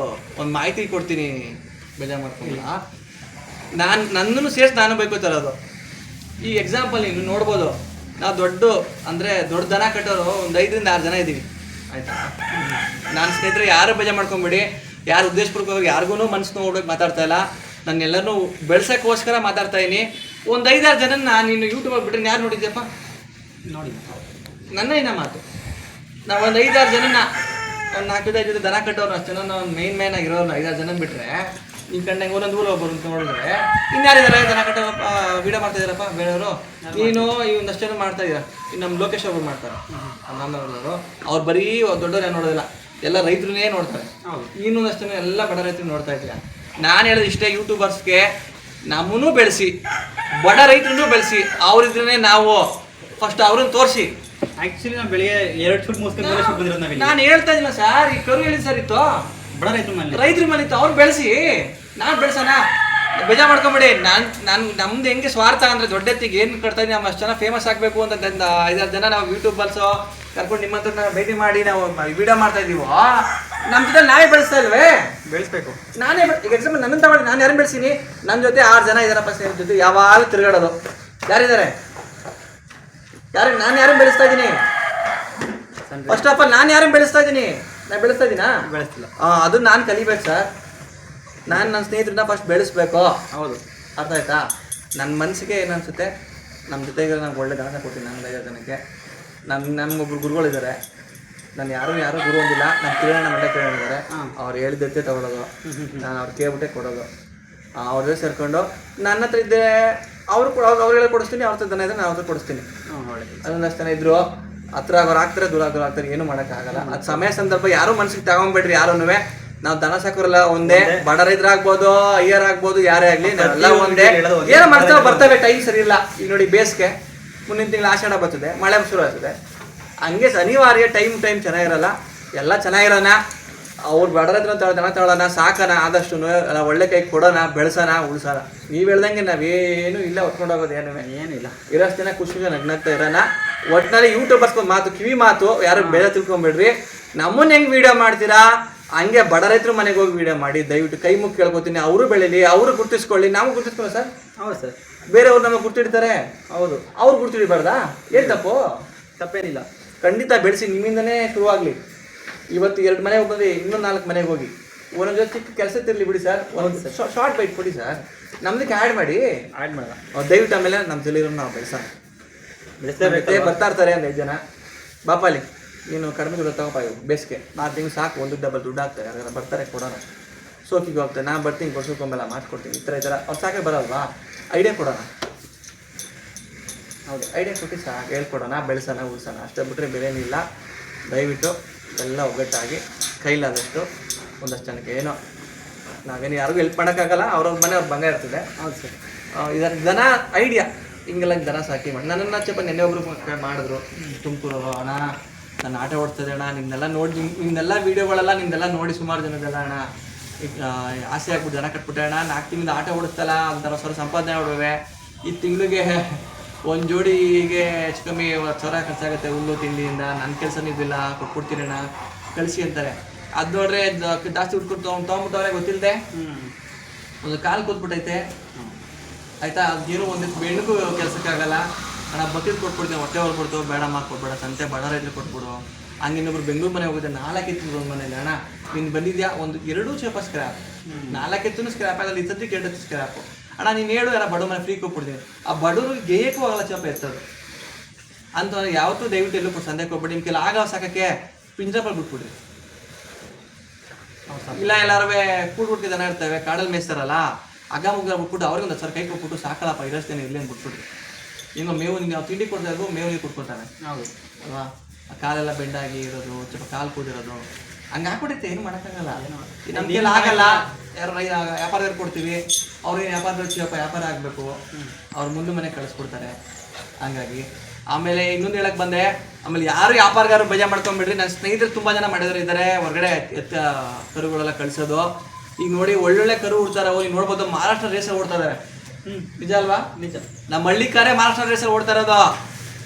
ಮಾಹಿತಿ ಕೊಡ್ತೀನಿ, ಬೇಜಾರು ಮಾಡ್ಕೊಂಡಿಲ್ಲ. ನನ್ನನ್ನು ಸೇರಿಸಿ ನಾನು ಬೈಕೋತಾರದು. ಈ ಎಕ್ಸಾಂಪಲ್ ನೀನು ನೋಡ್ಬೋದು, ನಾವು ದೊಡ್ಡ ದನ ಕಟ್ಟೋರು ಒಂದು 5 ರಿಂದ 6 ಜನ ಇದ್ದೀವಿ ಆಯಿತಾ. ನಾನು ಸ್ನೇಹಿತರೆ ಯಾರು ಬೇಜಾರು ಮಾಡ್ಕೊಂಬಿಡಿ, ಯಾರು ಉದ್ದೇಶಪೂರ್ವಕವಾಗಿ ಯಾರಿಗೂ ಮನಸ್ಸು ನೋಡ್ಬೇಕು ಮಾತಾಡ್ತಾ ಇಲ್ಲ. ನಾನು ಎಲ್ಲರೂ ಬೆಳ್ಸೋಕ್ಕೋಸ್ಕರ ಮಾತಾಡ್ತಾ ಇದ್ದೀನಿ. ಒಂದು 5-6 ಜನ ನೀನು ಯೂಟ್ಯೂಬಲ್ಲಿ ಬಿಟ್ಟರೆ ಯಾರು ನೋಡಿದ್ಯಪ್ಪ? ನೋಡಿ, ನನ್ನ ಏನ ಮಾತು. ನಾವು ಒಂದು 5-6 ಜನನ ಒಂದು 4-5 ದನ ಕಟ್ಟೋರು ಅಷ್ಟು ಜನ ಒಂದು ಮೇನ್ ಆಗಿರೋರು 5-6 ಜನ ಬಿಟ್ಟರೆ ಈ ಕಂಡಂಗೆ ಒಂದೊಂದು ಊರು ಒಬ್ಬರು ಅಂತ ನೋಡಿದ್ರೆ ಇನ್ಯಾರಿದ್ದಾರೆ ದನ ಕಟ್ಟೋ ವೀಡಿಯೋ ಮಾಡ್ತಾ ಇದ್ದಾರಪ್ಪ ಬೇರೆಯವರು. ನೀನು ಈ ಒಂದಷ್ಟು ಜನ ಮಾಡ್ತಾ ಇದ್ದೀರ. ಇನ್ನು ನಮ್ಮ ಲೋಕೇಶ್ ಒಬ್ಬರು ಮಾಡ್ತಾರೆ, ರಾಮನಗರದವರು. ಅವ್ರು ಬರೀ ದೊಡ್ಡವ್ರು ಏನು ನೋಡೋದಿಲ್ಲ, ಎಲ್ಲ ರೈತರನ್ನೇ ನೋಡ್ತಾರೆ. ಇನ್ನೊಂದಷ್ಟು ಜನ ಎಲ್ಲ ಬಡ ರೈತರು ನೋಡ್ತಾ ಇದ್ದೀರ. ನಾನು ಹೇಳೋದು ಇಷ್ಟೇ, ಯೂಟ್ಯೂಬರ್ಸ್ಗೆ ನಮ್ಮನ್ನೂ ಬೆಳೆಸಿ, ಬಡ ರೈತರನ್ನೂ ಬೆಳೆಸಿ. ಅವ್ರಿದ್ರೇ ನಾವು ಫಸ್ಟ್ ಅವ್ರನ್ನ ತೋರಿಸಿ. ಆ್ಯಕ್ಚುಲಿ ನಾವು ಬೆಳಿಗ್ಗೆ 2 ಶೂಟ್ ಮುಗಿಸ್ಕೊಂಡು ಶೂಟ್ ಬಂದಿರೋದು ನಾವಿಲ್ಲಿ. ನಾನು ಹೇಳ್ತಾ ಇದ್ದಿಲ್ಲ ಸರ್, ಈ ಕರು ಹೇಳಿ ಸರ್ ಇತ್ತು ಬಡ ರೈತರ ಮನೆ ಇತ್ತು, ಅವ್ರು ಬೆಳೆಸಿ. ನಾನು ಬೆಳೆಸೋಣ, ಬೇಜಾರು ಮಾಡ್ಕೊಂಬಿಡಿ. ನಮ್ದು ಹೆಂಗೆ ಸ್ವಾರ್ಥ ಅಂದರೆ ದೊಡ್ಡೆತ್ತಿಗೆ ಏನು ಕಟ್ತಾ ಇದ್ದೀನಿ, ನಾವು ಅಷ್ಟು ಜನ ಫೇಮಸ್ ಆಗಬೇಕು ಅಂತ 5-6 ಜನ ನಾವು ಯೂಟ್ಯೂಬರ್ಸು ಕರ್ಕೊಂಡು ನಿಮ್ಮ ಹತ್ರ ನಾವು ಭೇಟಿ ಮಾಡಿ ನಾವು ವಿಡಿಯೋ ಮಾಡ್ತಾ ಇದ್ದೀವೋ, ನಮ್ಮ ಜೊತೆ ನಾವೇ ಬೆಳೆಸ್ತಾ ಇಲ್ವೇ? ಬೆಳೆಸ್ಬೇಕು. ನಾನೇ ಈಗ ಎಕ್ಸಾಂಪಲ್ ನನ್ನನ್ನು ತಗೊಳ್ಳಿ, ನಾನು ಯಾರು ಬೆಳೆಸೀನಿ? ನನ್ನ ಜೊತೆ 6 ಜನ ಇದ್ದಾರಪ್ಪ, ಸ್ನೇಹಿತರ ಜೊತೆ ಯಾವಾಗ ತಿರುಗಾಡೋದು ಯಾರಿದ್ದಾರೆ? ನಾನು ಯಾರನ್ನು ಬೆಳೆಸ್ತಾ ಇದ್ದೀನಿ? ಫಸ್ಟ್ ಆಫ್ ಆಲ್ ನಾನು ಯಾರನ್ನು ಬೆಳೆಸ್ತಾ ಇದ್ದೀನಿ? ನಾನು ಬೆಳೆಸ್ತಾ ಇದ್ದೀನಾ? ಬೆಳೆಸ್ತಿಲ್ಲ. ಅದು ನಾನು ಕಲಿಬೇಕು ಸರ್. ನಾನು ನನ್ನ ಸ್ನೇಹಿತರನ್ನ ಫಸ್ಟ್ ಬೆಳೆಸ್ಬೇಕು. ಹೌದು, ಅರ್ಥ ಆಯ್ತಾ? ನನ್ನ ಮನಸ್ಸಿಗೆ ಏನು ಅನಿಸುತ್ತೆ, ನಮ್ಮ ಜೊತೆಗೆ ನಾನು ಒಳ್ಳೆ ದಾನ ಕೊಡ್ತೀನಿ. ನಾನು 5 ಜನಕ್ಕೆ ನಮಗೊಬ್ರು ಗುರುಗಳಿದ್ದಾರೆ. ನಾನು ಯಾರೂ ಗುರು ಒಂದಿಲ್ಲ. ನಾನು ಕಿರಣ ಮಂಡ್ಯ ಕಿರಣ ಇದ್ದಾರೆ, ಅವ್ರು ಹೇಳಿದ್ದಕ್ಕೆ ತಗೊಳ್ಳೋದು, ನಾನು ಅವ್ರು ಕೇಳ್ಬಿಟ್ಟೆ ಕೊಡೋದು. ಅವ್ರದೇ ಸೇರ್ಕೊಂಡು ನನ್ನ ಹತ್ರ ಇದ್ದೆ ಅವ್ರು ಹೇಳಿ ಕೊಡಿಸ್ತೀನಿ. ಅವ್ರ ಹತ್ರ ದನ ಇದ್ದರೆ ನಾನು ಅವ್ರ ಹತ್ರ ಕೊಡಿಸ್ತೀನಿ. ಅದೊಂದಷ್ಟು ಜನ ಇದ್ರು, ಹತ್ರ ಆಗೋರು ಆಗ್ತಾರೆ, ದೂರ ಆಗೋರು ಆಗ್ತಾರೆ, ಏನು ಮಾಡೋಕ್ಕಾಗಲ್ಲ. ಅದು ಸಮಯ ಸಂದರ್ಭ ಯಾರೂ ಮನ್ಸಿಗೆ ತಗೊಂಡ್ಬೇಡ್ರಿ. ಯಾರೂ ನಾವು ದನ ಸಾಕೋರಲ್ಲ ಒಂದೇ, ಬಡ ರೈತರಾಗ್ಬೋದು, ಅಯ್ಯರ್ ಆಗ್ಬೋದು, ಯಾರೇ ಆಗಲಿ ನಾವೆಲ್ಲ ಒಂದೇ. ಏನೋ ಬರ್ತವೆ, ಟೈಮ್ ಸರಿ ಇಲ್ಲ. ಈಗ ನೋಡಿ ಬೇಸಿಗೆ, ಮುಂದಿನ ತಿಂಗಳು ಆಷಾಢ ಬರ್ತದೆ, ಮಳೆ ಶುರು ಆಗ್ತದೆ. ಹಂಗೆ ಅನಿವಾರ್ಯ ಟೈಮ್ ಚೆನ್ನಾಗಿರಲ್ಲ. ಎಲ್ಲ ಚೆನ್ನಾಗಿರೋಣ, ಅವ್ರು ಬಡ ರೈತರ ದನ ತಗೊಳ್ಳೋಣ, ಸಾಕೋಣ, ಆದಷ್ಟು ಒಳ್ಳೆ ಕೈ ಕೊಡೋಣ, ಬೆಳೆಸೋಣ, ಉಳಿಸೋಣ. ನೀವು ಹೇಳ್ದಂಗೆ ನಾವೇನು ಇಲ್ಲ, ಹೊತ್ಕೊಂಡು ಹೋಗೋದು ಏನಿಲ್ಲ. ಇರೋಷ್ಟು ಜನ ಖುಷಿಗೆ ನಗ್ನಾಗ್ತಾ ಇರೋಣ. ಒಟ್ಟಿನಲ್ಲಿ ಯೂಟ್ಯೂಬರ್ಸ್ ಮಾತು, ಕಿವಿ ಮಾತು ಯಾರು ಬೇರೆ ತಿಳ್ಕೊಂಬಿಡ್ರಿ. ನಮ್ಮನ್ನ ಹೆಂಗೆ ವೀಡಿಯೋ ಮಾಡ್ತೀರಾ ಹಂಗೆ ಬಡ ರೈತರ ಮನೆಗೆ ಹೋಗಿ ವೀಡಿಯೋ ಮಾಡಿ. ದಯವಿಟ್ಟು ಕೈ ಮುಗಿ ಕೇಳ್ಕೊತೀನಿ, ಅವರು ಬೆಳೀಲಿ, ಅವರು ಗುರ್ತಿಸ್ಕೊಳ್ಳಿ, ನಾವು ಗುರ್ತಿಸ್ಕೊಳ್ಳಿ ಸರ್. ಹೌದು ಸರ್, ಬೇರೆಯವ್ರು ನಮಗೆ ಗುರ್ತಿಡ್ತಾರೆ. ಹೌದು, ಅವ್ರು ಗುರ್ತಿಡಿಬಾರ್ದಾ? ಏನು ತಪ್ಪೇನಿಲ್ಲ. ಖಂಡಿತ ಬೆಳೆಸಿ, ನಿಮ್ಮಿಂದನೇ ಶುರುವಾಗಲಿ. ಇವತ್ತು 2 ಮನೆಗೆ ಬಂದು ಇನ್ನೊಂದು 4 ಮನೆಗೆ ಹೋಗಿ ಒಂದೊಂದು ಜೊತೆ ಚಿಕ್ಕ ಕೆಲಸ ತಿರ್ಲಿ ಬಿಡಿ ಸರ್. ಒಂದು ಶಾರ್ಟ್ ಬೈಟ್ ಕೊಡಿ ಸರ್, ನಮ್ದಕ್ಕೆ ಆ್ಯಡ್ ಮಾಡಿ. ದಯವಿಟ್ಟು ಆಮೇಲೆ ನಮ್ಮ ಜೊತೆ ನಾವು ಬೆಳೆಸೋಣ. ಬರ್ತಾ ಇರ್ತಾರೆ ಒಂದು 5 ಜನ. ಬಾಪಾಲಿ ನೀನು ಕಡಿಮೆ ದುಡ್ಡು ತಗೋಪ, ಬೇಸಿಗೆ 4 ತಿಂಗಳು ಸಾಕು, ಒಂದು ಡಬಲ್ ದುಡ್ಡು ಆಗ್ತಾರೆ. ಯಾರು ಬರ್ತಾರೆ ಕೊಡೋಣ, ಸೋಕಿಗೆ ಹೋಗ್ತಾರೆ. ನಾನು ಬರ್ತೀನಿ, ಕೊಡ್ಸೋಕೊಂಬೆಲ್ಲ ಮಾಡ್ಕೊಡ್ತೀನಿ. ಈ ಥರ ಅವ್ರು ಸಾಕೆ ಬರಲ್ವಾ? ಐಡಿಯಾ ಕೊಡೋಣ. ಹೌದು, ಐಡಿಯಾ ಕೊಟ್ಟು ಸಾಕು, ಹೇಳ್ಕೊಡೋಣ, ಬೆಳೆಸೋಣ, ಉಳಿಸೋಣ. ಅಷ್ಟೇ ಬಿಟ್ಟರೆ ಬೇರೇನಿಲ್ಲ. ದಯವಿಟ್ಟು ಎಲ್ಲ ಒಗ್ಗಟ್ಟಾಗಿ ಕೈಲಾದಷ್ಟು ಒಂದಷ್ಟು ಜನಕ್ಕೆ ಏನೋ ನಾವೇನು ಯಾರಿಗೂ ಹೆಲ್ಪ್ ಮಾಡೋಕ್ಕಾಗಲ್ಲ. ಅವ್ರವ್ರ ಮನೆ ಅವ್ರ ಬಂಗ ಇರ್ತದೆ. ಹೌದು ಸರ್, ಇದರ ದನ ಐಡಿಯಾ ಹಿಂಗೆಲ್ಲ ದನ ಸಾಕಿ ಮಾಡಿ. ನನ್ನನ್ನು ಚಪ್ಪ ನೆನ್ನೆ ಒಬ್ಬರು ಮಾಡಿದ್ರು, ತುಮಕೂರು ಅಣ್ಣ ನಾನು ಆಟ ಓಡಿಸ್ತದೆ ಅಣ್ಣ, ನಿಮ್ದೆಲ್ಲ ವೀಡಿಯೋಗಳೆಲ್ಲ ನಿಮ್ದೆಲ್ಲ ನೋಡಿ ಸುಮಾರು ಜನದೆಲ್ಲ ಅಣ್ಣ ಆಸೆ ಆಗ್ಬಿಟ್ಟು ದನ ಕಟ್ಬಿಟ್ಟೆ ಅಣ್ಣ, 4 ತಿಂಗಳಿಂದ ಆಟ ಓಡಿಸ್ತಲ್ಲ, ಒಂಥರ ಸಾವಿರ ಸಂಪಾದನೆ ಹೊಡುವೆ. ಈ ತಿಂಗಳಿಗೆ ಒಂದು ಜೋಡಿಗೆ ಹೆಚ್ಚು ಕಮ್ಮಿ 10,000 ಖರ್ಚಾಗುತ್ತೆ ಹುಲ್ಲು ತಿಂಡಿಯಿಂದ. ನನ್ನ ಕೆಲಸನೂ ಇದಿಲ್ಲ, ಕೊಟ್ಬಿಡ್ತೀನಿ ಅಣ್ಣ, ಕಳಿಸಿ ಅಂತಾರೆ. ಅದು ನೋಡ್ರೆ ಜಾಸ್ತಿ ಹುಡ್ಕೊಟ್ಟು ತೊಗೊಂಬಿಟ್ಟವ್ರೆ ಗೊತ್ತಿಲ್ಲದೆ ಒಂದು ಕಾಲು ಕೂತ್ಬಿಟ್ಟೈತೆ ಆಯಿತಾ. ಅದೇನು ಒಂದಿತ್ತು ಬೆಣ್ಣಗೂ ಕೆಲಸಕ್ಕಾಗಲ್ಲ ಅಣ್ಣ, ಬಕೆಟ್ ಕೊಟ್ಬಿಡ್ತೀನಿ, ಹೊಟ್ಟೆ ಹೊರ್ಬಿಡ್ತು, ಬೇಡಮ್ಮ ಕೊಟ್ಬಿಡ, ಸಂತೆ ಬಡ ರೈತರು ಕೊಟ್ಬಿಡು. ಹಂಗೆ ಇನ್ನೊಬ್ರು ಬೆಂಗಳೂರು ಮನೆ ಹೋಗುತ್ತೆ, 4 ಎತ್ತಿದ್ರು ಒಂದು ಮನೇಲಿ. ಅಣ್ಣ ನೀನು ಬಂದಿದ್ಯಾ, ಒಂದು 2 ಚೇಪ ಸ್ಕ್ರ್ಯಾಪ್, 4 ಎತ್ತೂ ಸ್ಕ್ರ್ಯಾಪ್ ಆಗಲ್ಲ, ಈ ಸದ್ಯಕ್ಕೆ 2 ಸ್ಕ್ರ್ಯಾಪು. ಅಣ್ಣ ನೀನು ಹೇಳು, ಯಾರ ಬಡವ ಮನೆ ಫ್ರೀ ಕೊಟ್ಬಿಡ್ತೀನಿ. ಆ ಬಡವ್ರಿಗೆ ಗೇಯಕ್ಕೂ ಆಗಲ್ಲ ಚೇಪ ಎತ್ತೋದು ಅಂತ. ಯಾವತ್ತೂ ದಯವಿಟ್ಟು ಎಲ್ಲೂ ಕೊಟ್ಟು ಸಂದೇಹಕ್ಕೆ ಹೋಗ್ಬಿಟ್ಟು ನಿಮ್ಮ ಕೆಲ ಆಗ ಸಾಕಕ್ಕೆ ಪಿಂಜರಪಲ್ಲಿ ಬಿಟ್ಬಿಡ್ರಿ. ಇಲ್ಲ ಎಲ್ಲಾರು ಕೂಡ್ಬಿಟ್ಟು ದನ ಇರ್ತವೆ, ಕಾಡಲ್ಲಿ ಮೇಯಿಸ್ತಾರಲ್ಲ, ಹಗ್ಗ ಮುಗ್ಗ ಬಿಟ್ಬಿಟ್ಟು ಅವ್ರಿಗೆ ಒಂದು 10,000 ಕೈ ಕೊಟ್ಬಿಟ್ಟು ಸಾಕಳಪ್ಪ ಇರಸ್ತೇನೆ ಇರಲಿ ಅಂತ ಬಿಟ್ಬಿಟ್ರಿ. ಈಗ ಮೇವು ನಾವು ತಿಂಡಿ ಕೊಡ್ತಾ ಇದ್ರು, ಮೇವು ನೀರು ಕೊಟ್ಕೊಳ್ತಾನೆ ಹೌದು ಅಲ್ವಾ. ಕಾಲೆಲ್ಲ ಬೆಂಡಾಗಿ ಇರೋದು, ಸ್ವಲ್ಪ ಕಾಲು ಕೂದಿರೋದು ಹಂಗೆ ಹಾಕ್ಬಿಟ್ಟೈತೆ, ಏನು ಮಾಡೋಕ್ಕಾಗಲ್ಲ. ನಮ್ಮ ಕೈಲಿ ಆಗಲ್ಲ. ಯಾರು ವ್ಯಾಪಾರದವ್ರು ಕೊಡ್ತೀವಿ, ಅವ್ರಿಗೆ ವ್ಯಾಪಾರ ಆಗಬೇಕು, ಅವ್ರು ಮುಂದೆ ಮನೆಗೆ ಕಳಿಸ್ಕೊಡ್ತಾರೆ. ಹಂಗಾಗಿ ಆಮೇಲೆ ಇನ್ನೊಂದು ಹೇಳಕ್ಕೆ ಬಂದೆ, ಆಮೇಲೆ ಯಾರು ವ್ಯಾಪಾರಗಾರರು ಬೇಜಾರು ಮಾಡ್ಕೊಂಡ್ಬಿಡ್ರಿ. ನನ್ನ ಸ್ನೇಹಿತರು ತುಂಬ ಜನ ಮಾಡಿದ್ರು ಇದ್ದಾರೆ ಹೊರಗಡೆ ಕರುಗಳೆಲ್ಲ ಕಳಿಸೋದು. ಈಗ ನೋಡಿ ಒಳ್ಳೊಳ್ಳೆ ಕರು ಉಡ್ತಾರೆ, ಈಗ ನೋಡ್ಬೋದು ಮಹಾರಾಷ್ಟ್ರ ರೇಸಲ್ಲಿ ಓಡ್ತಾ ಇದ್ದಾರೆ. ನಿಜ ಅಲ್ವಾ? ನಿಜ. ನಮ್ಮ ಹಳ್ಳಿಕಾರೇ ಮಹಾರಾಷ್ಟ್ರ ರೇಸಲ್ಲಿ ಓಡ್ತಾ ಇರೋದು.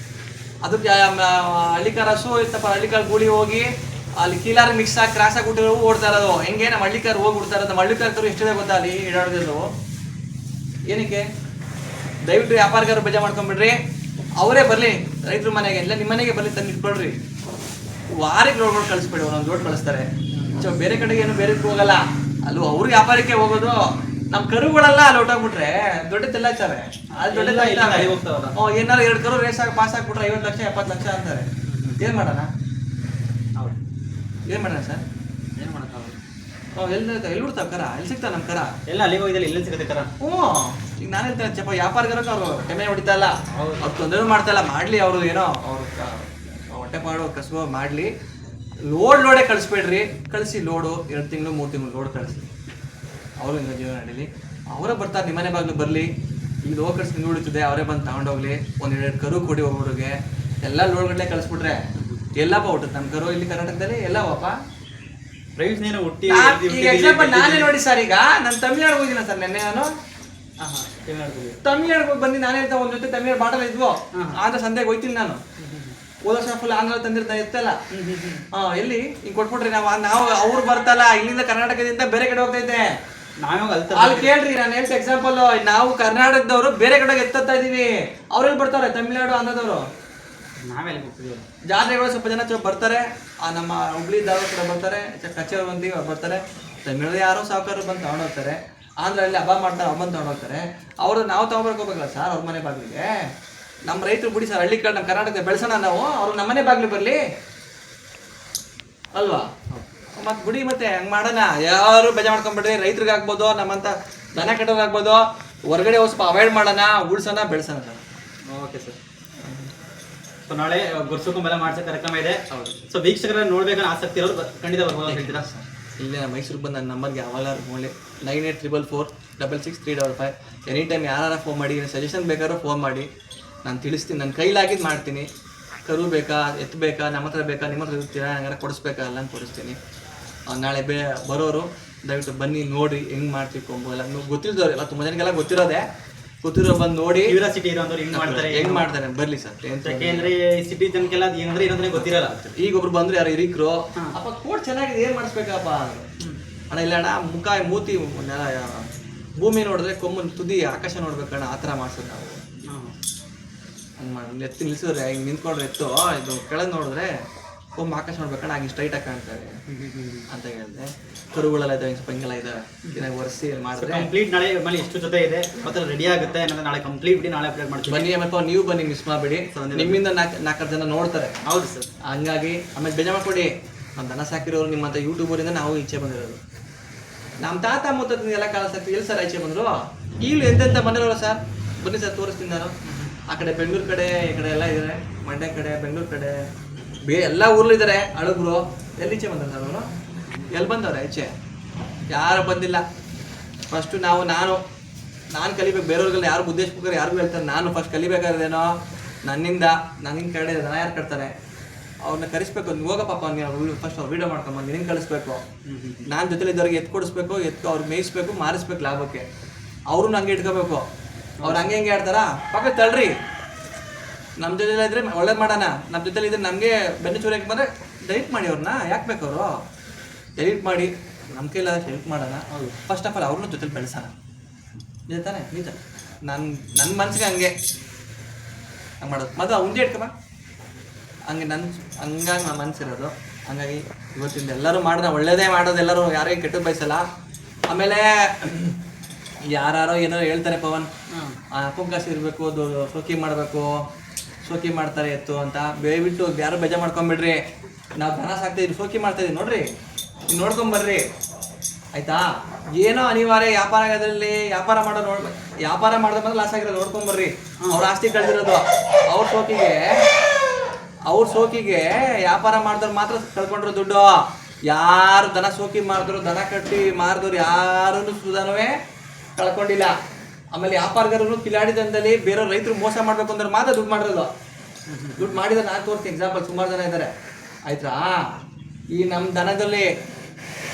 ಅದಕ್ಕೆ ಹಳ್ಳಿಕಾರ ಹಸು ಇತ್ತಪ್ಪ, ಹಳ್ಳಿಕಾರ ಗೂಳಿ ಹೋಗಿ ಅಲ್ಲಿ ಕೀಲಾರ ಮಿಕ್ಸ್ ಆಗಿ ಕ್ರಾಸ್ ಆಗಿ ಬಿಟ್ಟಿರೋ ಓಡ್ತಾ ಇರೋದು. ಹೆಂಗೆ ನಮ್ಮ ಹಳ್ಳಿಕಾರ ಹೋಗಿ ಬಿಡ್ತಾ ಇರೋದು. ನಮ್ಮ ಹಳ್ಳಿಕಾರ ಕರು ಎಷ್ಟಿದೆ ಗೊತ್ತಾ ಅಲ್ಲಿ ಇಡಾಡೋದು. ಏನಕ್ಕೆ? ದಯವಿಟ್ಟು ವ್ಯಾಪಾರಗಾರರು ಬೇಜಾರು ಮಾಡ್ಕೊಂಡ್ಬಿಡ್ರಿ, ಅವರೇ ಬರಲಿ ರೈತರ ಮನೆಗೆ, ಇಲ್ಲ ನಿಮ್ಮ ಮನೆಗೆ ಬರಲಿ, ತಂದು ಇಟ್ಕೊಳ್ರಿ. ವಾರಕ್ಕೆ ಲೋಡ್ಗಳು ಕಳಿಸ್ಬೇಡಿ, ಒಂದೊಂದು ಲೋಡ್ ಕಳಿಸ್ತಾರೆ. ಬೇರೆ ಕಡೆಗೆ ಏನು ಬೇರೆ ಹೋಗಲ್ಲ, ಅಲ್ಲೂ ಅವ್ರು ವ್ಯಾಪಾರಕ್ಕೆ ಹೋಗೋದು. ನಮ್ಮ ಕರುಗಳೆಲ್ಲ ಅಲ್ಲಿ ಹೊಟ್ಟೋಗ್ಬಿಟ್ರೆ ದೊಡ್ಡದೆಲ್ಲ ಇರ್ತವೆ, ಅದು ದೊಡ್ಡದ ಏನಾದ್ರು 2 ಕರು ರೇಸ್ ಆಗಿ ಪಾಸ್ ಆಗ್ಬಿಟ್ರೆ 50 ಲಕ್ಷ 70 ಲಕ್ಷ ಅಂತಾರೆ. ಏನು ಮಾಡೋಣ? ಹೌದು, ಏನು ಮಾಡೋಣ ಸರ್? ಏನು ಮಾಡೋಕ್ಕಾಗಲ್ಲ. ಎಲ್ಲಿ ಬಿಡ್ತಾವೆ ಕರ? ಎಲ್ಲಿ ಸಿಗ್ತಾವೆ ನಮ್ಮ ಕರ? ಎಲ್ಲ ಅಲ್ಲಿಗೆ ಹೋಗಿದ್ದಲ್ಲಿ ಇಲ್ಲೇ ಸಿಗುತ್ತೆ ಕರ. ಈಗ ನಾನು ಹೇಳ್ತೇನೆ ಚಪ್ಪ, ವ್ಯಾಪಾರಗಾರಕ್ಕೆ ಅವರು ಕೆಮ್ಮೆ ಹೊಡಿತಾ ಇಲ್ಲ, ಅವ್ರು ತೊಂದರೆ ಮಾಡ್ತಾ ಇಲ್ಲ. ಮಾಡಲಿ, ಅವರು ಏನೋ ಅವ್ರು ಹೊಟ್ಟೆ ಮಾಡೋ ಕಸುಬು ಮಾಡಲಿ. ಲೋಡೇ ಕಳಿಸ್ಬೇಡ್ರಿ, ಕಳಿಸಿ ಲೋಡು 2 ತಿಂಗಳು 3 ತಿಂಗಳು ಲೋಡ್ ಕಳಿಸಿ. ಅವರು ಹಿಂಗೆ ಜೀವನ ನಡೀಲಿ. ಅವರೇ ಬರ್ತಾರೆ, ನಿಮ್ಮನೆ ಬಾಗಿಲು ಬರಲಿ. ಈಗ ಲೋ ಕಳಿಸಿ ನಿಂಗೆ ಉಳಿತದೆ, ಅವರೇ ಬಂದು ತಗೊಂಡೋಗ್ಲಿ. 1-2 ಕರು ಕೊಡಿ ಒಬ್ಬರಿಗೆ. ಎಲ್ಲ ಲೋಡ್ಗಳೇ ಕಳಿಸ್ಬಿಟ್ರೆ ಎಲ್ಲಪ್ಪ ಹುಟ್ಟುತ್ತೆ ನಮ್ಮ ಕರು ಇಲ್ಲಿ ಕರ್ನಾಟಕದಲ್ಲಿ? ಎಲ್ಲವಪ್ಪ ಪ್ರೈಸ್ ನೀನು ಹುಟ್ಟಿ ಈಗ ಎಕ್ಸಾಂಪಲ್ ನಾನೇ ನೋಡಿ ಸರ್. ಈಗ ನಾನು ತಮಿಳ್ನಾಡಿಗೆ ಹೋಗಿದ್ದೀನಿ ಸರ್ ನೆನ್ನೆ. ನಾನು ತಮಿಳ್ನಾಡಿಗೆ ಹೋಗಿ ಬಂದು ನಾನು ಹೇಳ್ತಾ ಒಂದು ಜೊತೆ ತಮಿಳ್ನಾಡು ಬಾಟಲ್ ಇದ್ವು. ಆಂಧ್ರ ಸಂತೆಗೆ ಹೋಗ್ತೀನಿ ನಾನು. ಹೋದ ವರ್ಷ ಫುಲ್ ಆಂಧ್ರ ತಂದಿರ್ತಾ ಇತ್ತಲ್ಲ. ಎಲ್ಲಿ ಈಗ ಕೊಟ್ಬಿಟ್ರಿ ನಾವು ಅವ್ರು ಬರ್ತಲ್ಲ, ಇಲ್ಲಿಂದ ಕರ್ನಾಟಕದಿಂದ ಬೇರೆ ಕಡೆ ಹೋಗ್ತೈತೆ. ಅಲ್ಲಿ ಕೇಳ್ರಿ, ನಾನು ಹೇಳ್ತಾ ಎಕ್ಸಾಂಪಲ್, ನಾವು ಕರ್ನಾಟಕದವರು ಬೇರೆ ಕಡೆಗೆ ಎತ್ತಾ ಇದೀವಿ. ಅವ್ರೆಲ್ಲಿ ಬರ್ತಾರೆ? ತಮಿಳ್ನಾಡು ಆಂಧ್ರದವರು. ನಾವೆಲ್ಲ ಹೋಗ್ತಿದ್ದೀವಿ. ಜಾತ್ರೆಗಳು ಸ್ವಲ್ಪ ಜನ ಬರ್ತಾರೆ, ನಮ್ಮ ಹುಬ್ಳಿ ಧಾರವಾಡ ಕಡೆ ಬರ್ತಾರೆ, ಕಚೇರಿ ಬಂದು ಬರ್ತಾರೆ. ತಮಿಳ್ನಾಡು ಯಾರೋ ಸಾವುಕಾರರು ಬಂದು ತಗೊಂಡೋಗ್ತಾರೆ. ಆಂಧ್ರಲ್ಲಿ ಹಬ್ಬ ಮಾಡ್ತಾರೆ, ಹಬ್ಬ ತಗೊಂಡೋಗ್ತಾರೆ. ಅವರು ನಾವು ತಗೊಂಡ್ಬರ್ಕೋಬೇಕಲ್ಲ ಸರ್ ಅವ್ರ ಮನೆ ಬಾಗಿಲಿಗೆ. ನಮ್ಮ ರೈತರು ಬಿಡಿ ಸರ್, ಹಳ್ಳಿ ಕಡೆ ನಮ್ಮ ಕರ್ನಾಟಕದ ಬೆಳೆಸೋಣ ನಾವು, ಅವ್ರು ನಮ್ಮನೆ ಬಾಗಿಲು ಬರಲಿ ಅಲ್ವಾ? ಮತ್ತೆ ಬಿಡಿ, ಮತ್ತೆ ಹಂಗೆ ಮಾಡೋಣ. ಯಾರು ಬೇಜಾರು ಮಾಡ್ಕೊಂಡ್ಬಿಡ್ರಿ. ರೈತರಿಗೆ ಆಗ್ಬೋದು, ನಮ್ಮಂಥ ದನ ಕಟ್ಟೋರು ಆಗ್ಬೋದು, ಹೊರಗಡೆ ಸ್ವಲ್ಪ ಅವಾಯ್ಡ್ ಮಾಡೋಣ, ಉಳ್ಸೋಣ, ಬೆಳೆಸೋಣ ಸರ್. Okay sir. ಸೊ ನಾಳೆ ಗುರ್ಸುಕೊಂಬೆಲ್ಲ ಮಾಡಿಸೋ ಕಾರ್ಯಕ್ರಮ ಇದೆ. ಹೌದು. ಸೊ ವೀಕ್ಷಕರ ನೋಡ್ಬೇಕನ್ನೋ ಆಸಕ್ತಿ ಇರೋರು ಖಂಡಿತ ಬರ್ಬೋದು ಹೇಳ್ತೀರಾ? ಇಲ್ಲೇ ಮೈಸೂರಿಗೆ ಬಂದು ನನ್ನ ನಂಬರ್ಗೆ ಯಾವಾಗ ಫೋನ್ಲಿ 9844466355. ಎನಿ ಟೈಮ್ ಯಾರು ಫೋನ್ ಮಾಡಿ, ಸಜೆಷನ್ ಬೇಕಾದ್ರೂ ಫೋನ್ ಮಾಡಿ, ನಾನು ತಿಳಿಸ್ತೀನಿ. ನನ್ನ ಕೈಲಾಗಿದ್ದು ಮಾಡ್ತೀನಿ. ಕರು ಬೇಕಾ, ಎತ್ತಬೇಕಾ, ನಮ್ಮ ಹತ್ರ ಬೇಕಾ, ನಿಮ್ಮ ಹತ್ರ ಇರ್ತೀರಾ, ಹಂಗಾರೆ ಕೊಡಿಸ್ಬೇಕಾ ಎಲ್ಲ ಕೊಡಿಸ್ತೀನಿ. ನಾಳೆ ಬರೋರು ದಯವಿಟ್ಟು ಬನ್ನಿ, ನೋಡಿ ಹೆಂಗೆ ಮಾಡ್ತೀವಿ ಕೊಂಬು ಎಲ್ಲ. ಗೊತ್ತಿರೋರು ಎಲ್ಲ ತುಂಬ ಜನಕ್ಕೆಲ್ಲ ಗೊತ್ತಿರೋ ಬಂದು ನೋಡಿ. ಕ್ಯೂರಿಯಾಸಿಟಿ ಇರೋಂಥವ್ರು ಹೆಂಗೆ ಮಾಡ್ತಾರೆ ಬರಲಿ ಸರ್. ಯಾಕೆಂದ್ರೆ ಸಿಟಿ ಜನಕ್ಕೆಲ್ಲ ಏನಂದ್ರೆ ಏನಂದ್ರೆ ಗೊತ್ತಿರಲ್ಲ. ಈಗ ಒಬ್ರು ಬಂದ್ರು, ಯಾರು ಹಿರಿಕರು, ಅಪ್ಪ ಕೋಟ್ ಚೆನ್ನಾಗಿದೆ, ಏನು ಮಾಡಿಸ್ಬೇಕಪ್ಪ ಅಣ್ಣ? ಇಲ್ಲ ಅಣ್ಣ, ಮೂತಿ ಭೂಮಿ ನೋಡಿದ್ರೆ ಕೊಮ್ಮನ್ ತುದಿ ಆಕಾಶ ನೋಡ್ಬೇಕಣ್ಣ, ಆ ಥರ ಮಾಡ್ಸೋದು ನಾವು. ಹಂಗೆ ಮಾಡಿ ಎತ್ತಿ ನಿಲ್ಸಿದ್ರೆ ಹಿಂಗೆ ನಿಂತ್ಕೊಂಡ್ರೆ ಎತ್ತು, ಇದು ಕೆಳಗೆ ನೋಡಿದ್ರೆ ಕೊಂಬು ಆಕಾಶ ನೋಡ್ಬೇಕಣ್ಣ, ಹಾಗೆ ಸ್ಟ್ರೈಟಾಗಿ ಕಾಣ್ತಾರೆ ಅಂತ ಹೇಳಿದೆ. ಕರುಗಳೆಲ್ಲ ಇದಾವೆ, ಸ್ವಲ್ಪ ಹಿಂಗೆಲ್ಲ ಇದಾವೆ. ಚೆನ್ನಾಗಿ ಒರೆಸಿ ಮಾಡಿದ್ರೆ ಕಂಪ್ಲೀಟ್. ನಾಳೆ ಮನೆ ಎಷ್ಟು ಜೊತೆ ಇದೆ ಮತ್ತೆ ರೆಡಿ ಆಗುತ್ತೆ ಅನ್ನೋದು ನಾಳೆ ಕಂಪ್ಲೀಟ್ ನಾಳೆ ಅಪ್ಡೇಟ್ ಮಾಡ್ತೀವಿ. ಬನ್ನಿ, ಮತ್ತೆ ನೀವು ಬನ್ನಿ, ಮಿಸ್ ಮಾಡಬೇಡಿ. ನಿಮ್ಮಿಂದ 4 ಜನ ನೋಡ್ತಾರೆ. ಹೌದು ಸರ್. ಹಂಗಾಗಿ ಆಮೇಲೆ ಬೇಜಾರು ಮಾಡ್ಕೊಡಿ. ನಮ್ಮ ದನ ಸಾಕಿರೋರು ನಿಮ್ಮಂಥ ಯೂಟ್ಯೂಬರಿಂದ ನಾವು ಈಚೆ ಬಂದಿರೋದು. ನಮ್ಮ ತಾತ ಮುತ್ತದಿಂದ ಎಲ್ಲ ಕಾಲ ಸಾಕ್ತೀವಿ. ಎಲ್ಲಿ ಸರ್ ಈಚೆ ಬಂದರು? ಈಗಲೂ ಎಂತೆಂಥ ಬಂದಿರೋರು ಸರ್. ಬನ್ನಿ ಸರ್, ತೋರಿಸ್ತೀನಿ ನಾನು. ಆ ಕಡೆ ಬೆಂಗಳೂರು ಕಡೆ, ಈ ಕಡೆ ಎಲ್ಲ ಇದ್ದಾರೆ, ಮಂಡ್ಯ ಕಡೆ, ಬೆಂಗಳೂರು ಕಡೆ, ಎಲ್ಲ ಊರ್ಲಿದ್ದಾರೆ ಅಳುಗರು. ಎಲ್ಲಿ ಈಚೆ ಬಂದರು ಸರ್ ಅವರು? ಎಲ್ಲಿ ಬಂದವ್ರೆ ಈಚೆ? ಯಾರು ಬಂದಿಲ್ಲ. ಫಸ್ಟು ನಾನು ಕಲಿಬೇಕು. ಬೇರೆಯವ್ರಿಗೆಲ್ಲ ಯಾರು ಉದ್ದೇಶಪೂರ್ವಕ ಯಾರಿಗೂ ಹೇಳ್ತಾರೆ. ನಾನು ಫಸ್ಟ್ ಕಲಿಬೇಕಾದ್ರೇನೋ ನನ್ನಿಂದ ಕಡೆ ದನ ಯಾರು ಕಟ್ತಾರೆ ಅವ್ರನ್ನ ಕರೆಸ್ಬೇಕು. ನೀವು ಹೋಗಪ್ಪ, ನೀವು ಫಸ್ಟ್ ಅವ್ರು ವೀಡಿಯೋ ಮಾಡ್ಕೊಂಬಂದು ನಿನಗೆ ಕಳಿಸ್ಬೇಕು. ನಾನು ಜೊತೆಲಿ ಇದ್ದವ್ರಿಗೆ ಎತ್ತು ಕೊಡಿಸ್ಬೇಕು, ಅವ್ರಿಗೆ ಮೇಯಿಸ್ಬೇಕು, ಮಾರಿಸ್ಬೇಕು ಲಾಭಕ್ಕೆ. ಅವ್ರನ್ನ ಹಂಗೆ ಇಟ್ಕೋಬೇಕು. ಅವ್ರು ಹಂಗೆ ಆಡ್ತಾರಾ? ಪಕ್ಕ ತಳ್ರಿ. ನಮ್ಮ ಜೊತೆಲಿ ಇದ್ರೆ ಒಳ್ಳೇದು ಮಾಡೋಣ. ನಮ್ಮ ಜೊತೆಲಿ ಇದ್ರೆ ನಮಗೆ ಬೆನ್ನು ಚೂರಕ್ಕೆ ಬಂದರೆ ಡೆಲಿಟ್ ಮಾಡಿ. ಅವ್ರನ್ನ ಯಾಕೆ ಬೇಕು? ಅವರು ಡೆಲಿಟ್ ಮಾಡಿ ನಮ್ಮ ಕೈಲಾದ ಹೆಲ್ಪ್ ಮಾಡೋಣ. ಫಸ್ಟ್ ಆಫ್ ಆಲ್ ಅವ್ರನ್ನ ಜೊತೆಲಿ ಬೆಳೆಸೋಣ. ನಿಜ ತಾನೆ? ನಿಜ. ನನ್ನ ಮನಸ್ಸಿಗೆ ಹಂಗೆ ಮಾಡೋದು. ಮತ್ತು ಮುಂದೆ ಇಟ್ಕಮ್ಮ ಹಂಗೆ ಹಂಗಾಗಿ ನಮ್ಮ ಮನಸ್ಸಿರೋದು. ಹಂಗಾಗಿ ಇವತ್ತಿಂದ ಎಲ್ಲರೂ ಮಾಡೋಣ, ಒಳ್ಳೇದೇ ಮಾಡೋದು. ಎಲ್ಲರೂ ಯಾರಿಗೆ ಕೆಟ್ಟದ್ದು ಬಯಸಲ್ಲ. ಆಮೇಲೆ ಯಾರೋ ಏನಾರು ಹೇಳ್ತಾರೆ, ಪವನ್ ಕುಂಕಾಸಿ ಇರಬೇಕು, ಶೋಕಿ ಮಾಡಬೇಕು, ಶೋಕಿ ಮಾಡ್ತಾರೆ ಎತ್ತು ಅಂತ. ದಯವಿಟ್ಟು ಯಾರು ಬೇಜಾರು ಮಾಡ್ಕೊಂಬಿಡ್ರಿ. ನಾವು ದನ ಸಾಕ್ತಾಯಿದ್ವಿ, ಶೋಕಿ ಮಾಡ್ತಾಯಿದ್ವಿ ನೋಡ್ರಿ, ನೋಡ್ಕೊಂಬರ್ರಿ ಆಯಿತಾ? ಏನೋ ಅನಿವಾರ್ಯ ವ್ಯಾಪಾರ ಆಗೋದ್ರಲ್ಲಿ ವ್ಯಾಪಾರ ಮಾಡಿದ್ರೆ ಬಂದ್ರೆ ಲಾಸ್ ಆಗಿರೋದು ನೋಡ್ಕೊಂಬರ್ರಿ. ಅವ್ರ ಆಸ್ತಿ ಕಳೆದಿರೋದು ಅವ್ರ ಸೋಕಿಗೆ ವ್ಯಾಪಾರ ಮಾಡಿದವ್ರು ಮಾತ್ರ ಕಳ್ಕೊಂಡ್ರು ದುಡ್ಡು. ಯಾರು ದನ ಸೋಕಿ ಮಾಡಿದ್ರು, ದನ ಕಟ್ಟಿ ಮಾರಿದವ್ರು ಯಾರೂ ಸುಧಾನವೇ ಕಳ್ಕೊಂಡಿಲ್ಲ. ಆಮೇಲೆ ವ್ಯಾಪಾರಗಾರರು ಕಿಲಾಡಿ ದನದಲ್ಲಿ ಬೇರೆ ರೈತರು ಮೋಸ ಮಾಡ್ಬೇಕು ಅಂದ್ರೆ ಮಾತ್ರ ದುಡ್ಡು ಮಾಡಿರೋದು. ದುಡ್ಡು ಮಾಡಿದ್ರೆ ನಾನು ತೋರಿಸ್ತೀನಿ ಎಕ್ಸಾಂಪಲ್, ಸುಮಾರು ಜನ ಇದ್ದಾರೆ ಆಯ್ತಾ. ಈ ನಮ್ಮ ದನದಲ್ಲಿ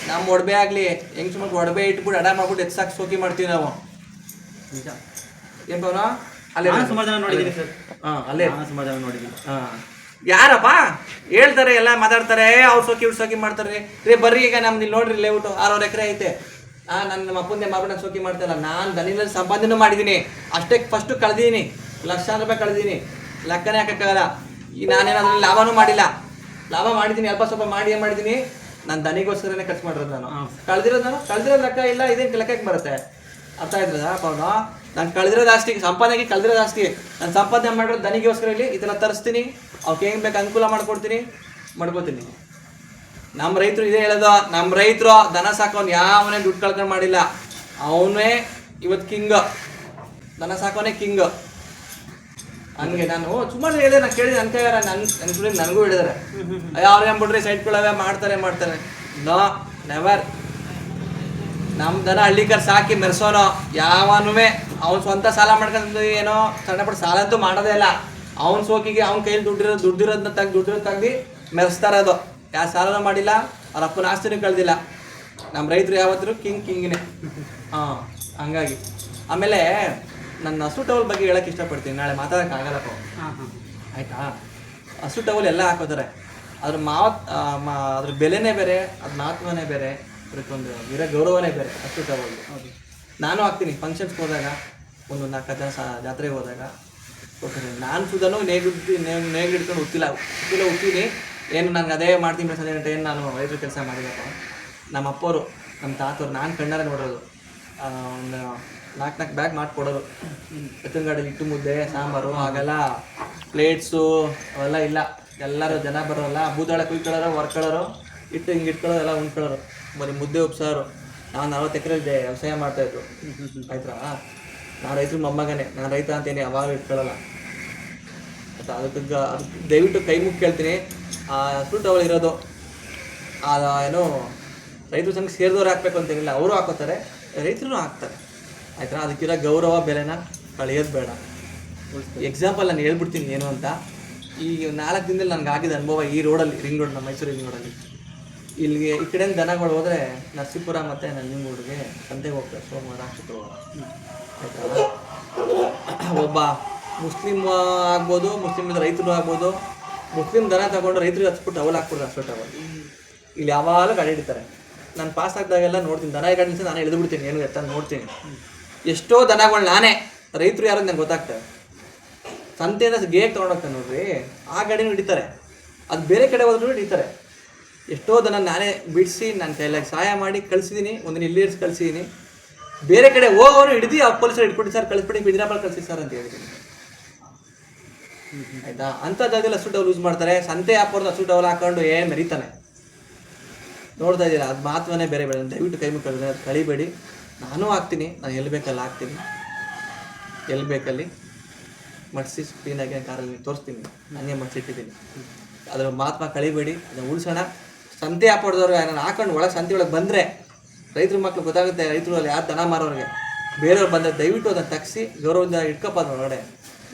ನಮ್ಮ ಒಡವೆ ಆಗಲಿ ಹೆಂಗೆ ಸುಮ್ಮನೆ ಒಡವೆ ಇಟ್ಬಿಟ್ಟು ಅಡ ಮಾಡ್ಬಿಟ್ಟು ಹೆಚ್ಚಾಗಿ ಸೋಕಿ ಮಾಡ್ತೀವಿ ನಾವು. ನಿಜ. ಏನ್ ಪವನ ಅಲ್ಲೇ ಸುಮಾರು ಜನ ನೋಡಿದ್ದೀನಿ ಸರ್. ಅಲ್ಲೇ ಸುಮಾರು ಜನ ನೋಡಿದ್ದೀನಿ. ಯಾರಪ್ಪ ಹೇಳ್ತಾರೆ, ಎಲ್ಲ ಮಾತಾಡ್ತಾರೆ, ಅವ್ರು ಸೋಕಿ ಇವ್ರು ಸೋಕಿ ಮಾಡ್ತಾರೆ ರೀ. ಬರ್ರಿ ಈಗ ನಮ್ದು ಇಲ್ಲಿ ನೋಡ್ರಿ ಲೇಔಟು 6 ಎಕರೆ ಐತೆ. ನಮ್ಮ ಅಪ್ಪಂದೆ ಮಾಡ್ಬಿಟ್ಟು ಸೋಕಿ ಮಾಡ್ತಾಯಿಲ್ಲ. ನಾನು ದನಿನಲ್ಲಿ ಸಂಪಾದನೆ ಮಾಡಿದ್ದೀನಿ ಅಷ್ಟೇ. ಫಸ್ಟು ಕಳೆದೀನಿ, ಲಕ್ಷಾಂತರ ರೂಪಾಯಿ ಕಳೆದೀನಿ, ಲೆಕ್ಕನೇ ಹಾಕೋಕ್ಕಾಗಲ್ಲ. ಈ ನಾನೇನಾದ್ರಲ್ಲಿ ಲಾಭನೂ ಮಾಡಿಲ್ಲ. ಲಾಭ ಮಾಡಿದ್ದೀನಿ ಅಲ್ಪ ಸ್ವಲ್ಪ ಮಾಡಿ ಏನು ಮಾಡಿದ್ದೀನಿ, ನಾನು ದನಿಗೋಸ್ಕರನೇ ಖರ್ಚು ಮಾಡಿರೋದು. ಕಳೆದಿರೋದು ಲೆಕ್ಕ ಇಲ್ಲ, ಇದೇನು ಲೆಕ್ಕಕ್ಕೆ ಬರುತ್ತೆ. ಅರ್ಥ ಆಯ್ತದ ಪವನು? ನಾನು ಕಳೆದಿರೋದು ಆಸ್ತಿ, ಸಂಪಾದನೆಗೆ ಕಳೆದಿರೋದು ಆಸ್ತಿ. ನಾನು ಸಂಪಾದನೆ ಮಾಡಿರೋದು ದನಿಗೋಸ್ಕರ ಇಲ್ಲಿ ಇದೆಲ್ಲ ತರಿಸ್ತೀನಿ, ಅವ್ಕೆ ಹೆಂಗೆ ಬೇಕು ಅನುಕೂಲ ಮಾಡ್ಕೊಡ್ತೀನಿ, ಮಾಡ್ಕೋತೀನಿ. ನಮ್ಮ ರೈತರು ಇದೇ ಹೇಳೋದು, ನಮ್ಮ ರೈತರು ದನ ಸಾಕೋನು ಯಾವನೇ ದುಡ್ಡು ಕಳ್ಕೊಂಡು ಮಾಡಿಲ್ಲ. ಅವನೇ ಇವತ್ತು ಕಿಂಗ್, ದನ ಸಾಕೋನೇ ಕಿಂಗ್. ಹಂಗೆ ನಾನು ಸುಮಾರು ಹೇಳಿದೆ, ನಾನು ಕೇಳಿದೆ ಅನ್ಕಯ್ಯಾರ, ನನಗೂ ಹೇಳಿದಾರೆ ಅವ್ರು ಏನ್ಬಿಟ್ರಿ ಸೈಟ್ಗಳವೆ ಮಾಡ್ತಾರೆ. No never. ನಮ್ಮ ದನ ಹಳ್ಳಿಕರ್ ಸಾಕಿ ಮೆರೆಸೋನು ಯಾವನೂ ಅವ್ನು ಸ್ವಂತ ಸಾಲ ಮಾಡ್ಕೊಂಡು ಏನೋ ಸಣ್ಣ ಪುಟ್ಟ ಸಾಲ ಅಂತೂ ಮಾಡೋದೇ ಇಲ್ಲ. ಅವ್ನ ಸೋಕಿಗೆ ಅವ್ನ ಕೈಯಲ್ಲಿ ದುಡ್ಡಿರೋದನ್ನ ತೆಗ್ದು ಮೆರೆಸ್ತಾರದು. ಯಾವ ಸಾಲನೂ ಮಾಡಿಲ್ಲ, ಅವ್ರ ಅಪ್ಪನ ಆಸ್ತಿನೂ ಕಳೆದಿಲ್ಲ. ನಮ್ಮ ರೈತರು ಯಾವತ್ತೂ ಕಿಂಗಿನೇ. ಹಂಗಾಗಿ ಆಮೇಲೆ ನನ್ನ ಹಸು ಟವಲ್ ಬಗ್ಗೆ ಹೇಳಕ್ಕೆ ಇಷ್ಟಪಡ್ತೀನಿ. ನಾಳೆ ಮಾತಾಡೋಕ್ಕಾಗಲ್ಲಪ್ಪ ಆಯಿತಾ. ಹಸು ಟವಲ್ ಎಲ್ಲ ಹಾಕೋತಾರೆ, ಅದ್ರ ಬೆಲೆನೇ ಬೇರೆ, ಅದ್ರ ಮಹತ್ವನೇ ಬೇರೆ, ಅದಕ್ಕೊಂದು ಇರೋ ಗೌರವನೇ ಬೇರೆ. ಹಸು ಟವಲ್ ನಾನು ಹಾಕ್ತೀನಿ ಫಂಕ್ಷನ್ಸ್ಗೆ ಹೋದಾಗ, ಒಂದು 4 ಜನ ಜಾತ್ರೆಗೆ ಹೋದಾಗ ಹೋಗ್ತೀನಿ. ನಾನು ಸುಧಾನು ನೇಗಿಲು ಹಿಡ್ಕೊಂಡು ಹುತ್ತೀನಿ. ಏನು ನನಗೆ ಅದೇ ಮಾಡ್ತೀನಿ ಬೆಳೆಸೋದು ಗಂಟೆ ಏನು ನಾನು ರೈತರ ಕೆಲಸ ಮಾಡಿದಪ್ಪ. ನಮ್ಮ ಅಪ್ಪವರು ನಮ್ಮ ತಾತವ್ರು ನಾನು ಕಣ್ಣಾರೆ ನೋಡೋದು. ಒಂದು 4 ಬ್ಯಾಗ್ ಮಾಡಿಕೊಡೋರು. ಎತ್ತಿನ ಗಾಡಿಯಲ್ಲಿ ಇಟ್ಟು ಮುದ್ದೆ ಸಾಂಬಾರು ಹಾಗೆಲ್ಲ ಪ್ಲೇಟ್ಸು ಅವೆಲ್ಲ ಇಲ್ಲ. ಎಲ್ಲರೂ ಜನ ಬರೋಲ್ಲ, ಬೂದಾಳ ಕುಯ್ಕೊಳ್ಳೋರು, ಹೊರ್ಕೊಳ್ಳೋರು, ಹಿಂಗೆ ಇಟ್ಕೊಳ್ಳೋರು, ಎಲ್ಲ ಉಣ್ಕೊಳ್ಳೋರು. ಬರೀ ಮುದ್ದೆ ಉಪ್ಸಾರು. ನಾನು 40 ಎಕರೆ ವ್ಯವಸಾಯ ಮಾಡ್ತಾಯಿದ್ರು ಆಯ್ತಾ. ನಾನು ರೈತರ ಮೊಮ್ಮಗನೇ, ನಾನು ರೈತ ಅಂತೇನೆ ಯಾವಾಗಲೂ ಇಟ್ಕೊಳ್ಳಲ್ಲ ಆಯ್ತಾ. ಅದಕ್ಕೆ ದಯವಿಟ್ಟು ಕೈ ಮುಗಿ ಕೇಳ್ತೀನಿ, ಆ ಹಸು ಟವಲ್ ಇರೋದು ಏನು ರೈತರು ಸಂಘ ಸೇರಿದವ್ರು ಹಾಕ್ಬೇಕು ಅಂತೇನಿಲ್ಲ, ಅವರು ಹಾಕೋತಾರೆ, ರೈತರು ಹಾಕ್ತಾರೆ ಆಯ್ತಾ. ಅದಕ್ಕಿರೋ ಗೌರವ ಬೆಲೆನ ಕಳೆಯೋದು ಬೇಡ. ಎಕ್ಸಾಂಪಲ್ ನಾನು ಹೇಳ್ಬಿಡ್ತೀನಿ ಏನು ಅಂತ. ಈಗ 4 ದಿನದಲ್ಲಿ ನನಗೆ ಆಗಿದ ಅನುಭವ ಈ ರೋಡಲ್ಲಿ, ರಿಂಗ್ ರೋಡ್, ನಮ್ಮ ಮೈಸೂರು ರಿಂಗ್ ರೋಡಲ್ಲಿ. ಇಲ್ಲಿಗೆ ಈ ಕಡೆಯಿಂದ ದನಗಳು ಹೋದರೆ ನರಸೀಪುರ ಮತ್ತು ನಂಜನಗೂಡಿಗೆ ಸಂತೆಗೆ ಹೋಗ್ತಾರೆ ಸೋಮವಾರ ಶುಕ್ರವಾರ ಆಯ್ತಾ. ಒಬ್ಬ ಮುಸ್ಲಿಮ್ ಆಗ್ಬೋದು, ಮುಸ್ಲಿಮ್ ರೈತರು ಆಗ್ಬೋದು, ಮುಸ್ಲಿಮ್ ದನ ತಗೊಂಡು ರೈತರಿಗೆ ಹಚ್ಬಿಟ್ಟು ಅವಲ್ ಹಾಕ್ಬಿಡ್ತಾರೆ ಅಷ್ಟು ಟವಲ್. ಇಲ್ಲಿ ಯಾವಾಗಲೂ ಗಾಡಿ ಹಿಡಿತಾರೆ. ನಾನು ಪಾಸ್ ಆಗಿದಾಗೆಲ್ಲ ನೋಡ್ತೀನಿ, ದನ ಗಾಡಿ ನಿಲ್ಸಿ ನಾನು ಹಿಡಿದ್ಬಿಡ್ತೀನಿ, ಏನು ಎತ್ತ ನೋಡ್ತೀನಿ. ಎಷ್ಟೋ ದನಗಳು ನಾನೇ, ರೈತರು ಯಾರು ನಂಗೆ ಗೊತ್ತಾಗ್ತವೆ. ಸಂತೆಯಿಂದ ಗೇಟ್ ತೊಗೊಂಡೋಗ್ತಾನೆ ನೋಡ್ರಿ, ಆ ಗಾಡಿನೂ ಹಿಡಿತಾರೆ. ಅದು ಬೇರೆ ಕಡೆ ಹೋದ್ರೂ ಹಿಡಿತಾರೆ. ಎಷ್ಟೋ ದನ ನಾನೇ ಬಿಡಿಸಿ ನನ್ನ ಕೈಲಾಗಿ ಸಹಾಯ ಮಾಡಿ ಕಳಿಸಿದ್ದೀನಿ. ಒಂದಿನ ಇಲ್ಲಿ ಇರಿಸಿ ಕಳಿಸಿದ್ದೀನಿ. ಬೇರೆ ಕಡೆ ಹೋಗೋರು ಹಿಡಿದು ಆ ಪೊಲೀಸರು ಹಿಡ್ಕೊಡಿ ಸರ್, ಕಳಿಸ್ಬಿಡಿ ಬಿದ್ರಾಪಲ್ಲಿ ಕಳಿಸಿ ಸರ್ ಅಂತ ಹೇಳಿದ್ದೀನಿ ಆಯಿತಾ. ಅಂಥ ಜಾಗದಲ್ಲಿ ಹಸು ಟವಲ್ ಯೂಸ್ ಮಾಡ್ತಾರೆ. ಸಂತೆ ಹಾಕೋರ್ದು ಹಸು ಟವಲ್ ಹಾಕೊಂಡು ಮೆರಿತಾನೆ. ನೋಡ್ತಾ ಇದ್ದೀರಾ, ಅದು ಮಹತ್ವನೇ ಬೇರೆ ಬೇರೆ. ದಯವಿಟ್ಟು ಕೈ ಮುಖ ಅದು ಕಳಿಬೇಡಿ. ನಾನು ಹಾಕ್ತೀನಿ, ನಾನು ಎಲ್ಲಿ ಬೇಕಲ್ಲಿ ಹಾಕ್ತೀನಿ, ಎಲ್ಲಿ ಬೇಕಲ್ಲಿ ಮಡಿಸಿ ಕ್ಲೀನಾಗಿ ಕಾರಲ್ಲಿ ತೋರಿಸ್ತೀನಿ, ನನಗೆ ಮಡಿಸಿಟ್ಟಿದ್ದೀನಿ. ಅದರ ಮಹತ್ವ ಕಳಿಬೇಡಿ, ಅದನ್ನು ಉಳಿಸೋಣ. ಸಂತೆ ಹಾಕೋದವ್ರು ನಾನು ಹಾಕೊಂಡು ಒಳಗೆ ಸಂತೆ ಒಳಗೆ ಬಂದರೆ ರೈತರ ಮಕ್ಳು ಗೊತ್ತಾಗುತ್ತೆ. ರೈತರು ಅಲ್ಲಿ ಯಾರು ದನ ಮಾರೋರಿಗೆ ಬೇರೆಯವ್ರು ಬಂದರೆ ದಯವಿಟ್ಟು ಅದನ್ನು ತಗ್ಸಿ ಗೌರವದಿಂದ ಇಟ್ಕಪ್ಪ ಹೊರಗಡೆ.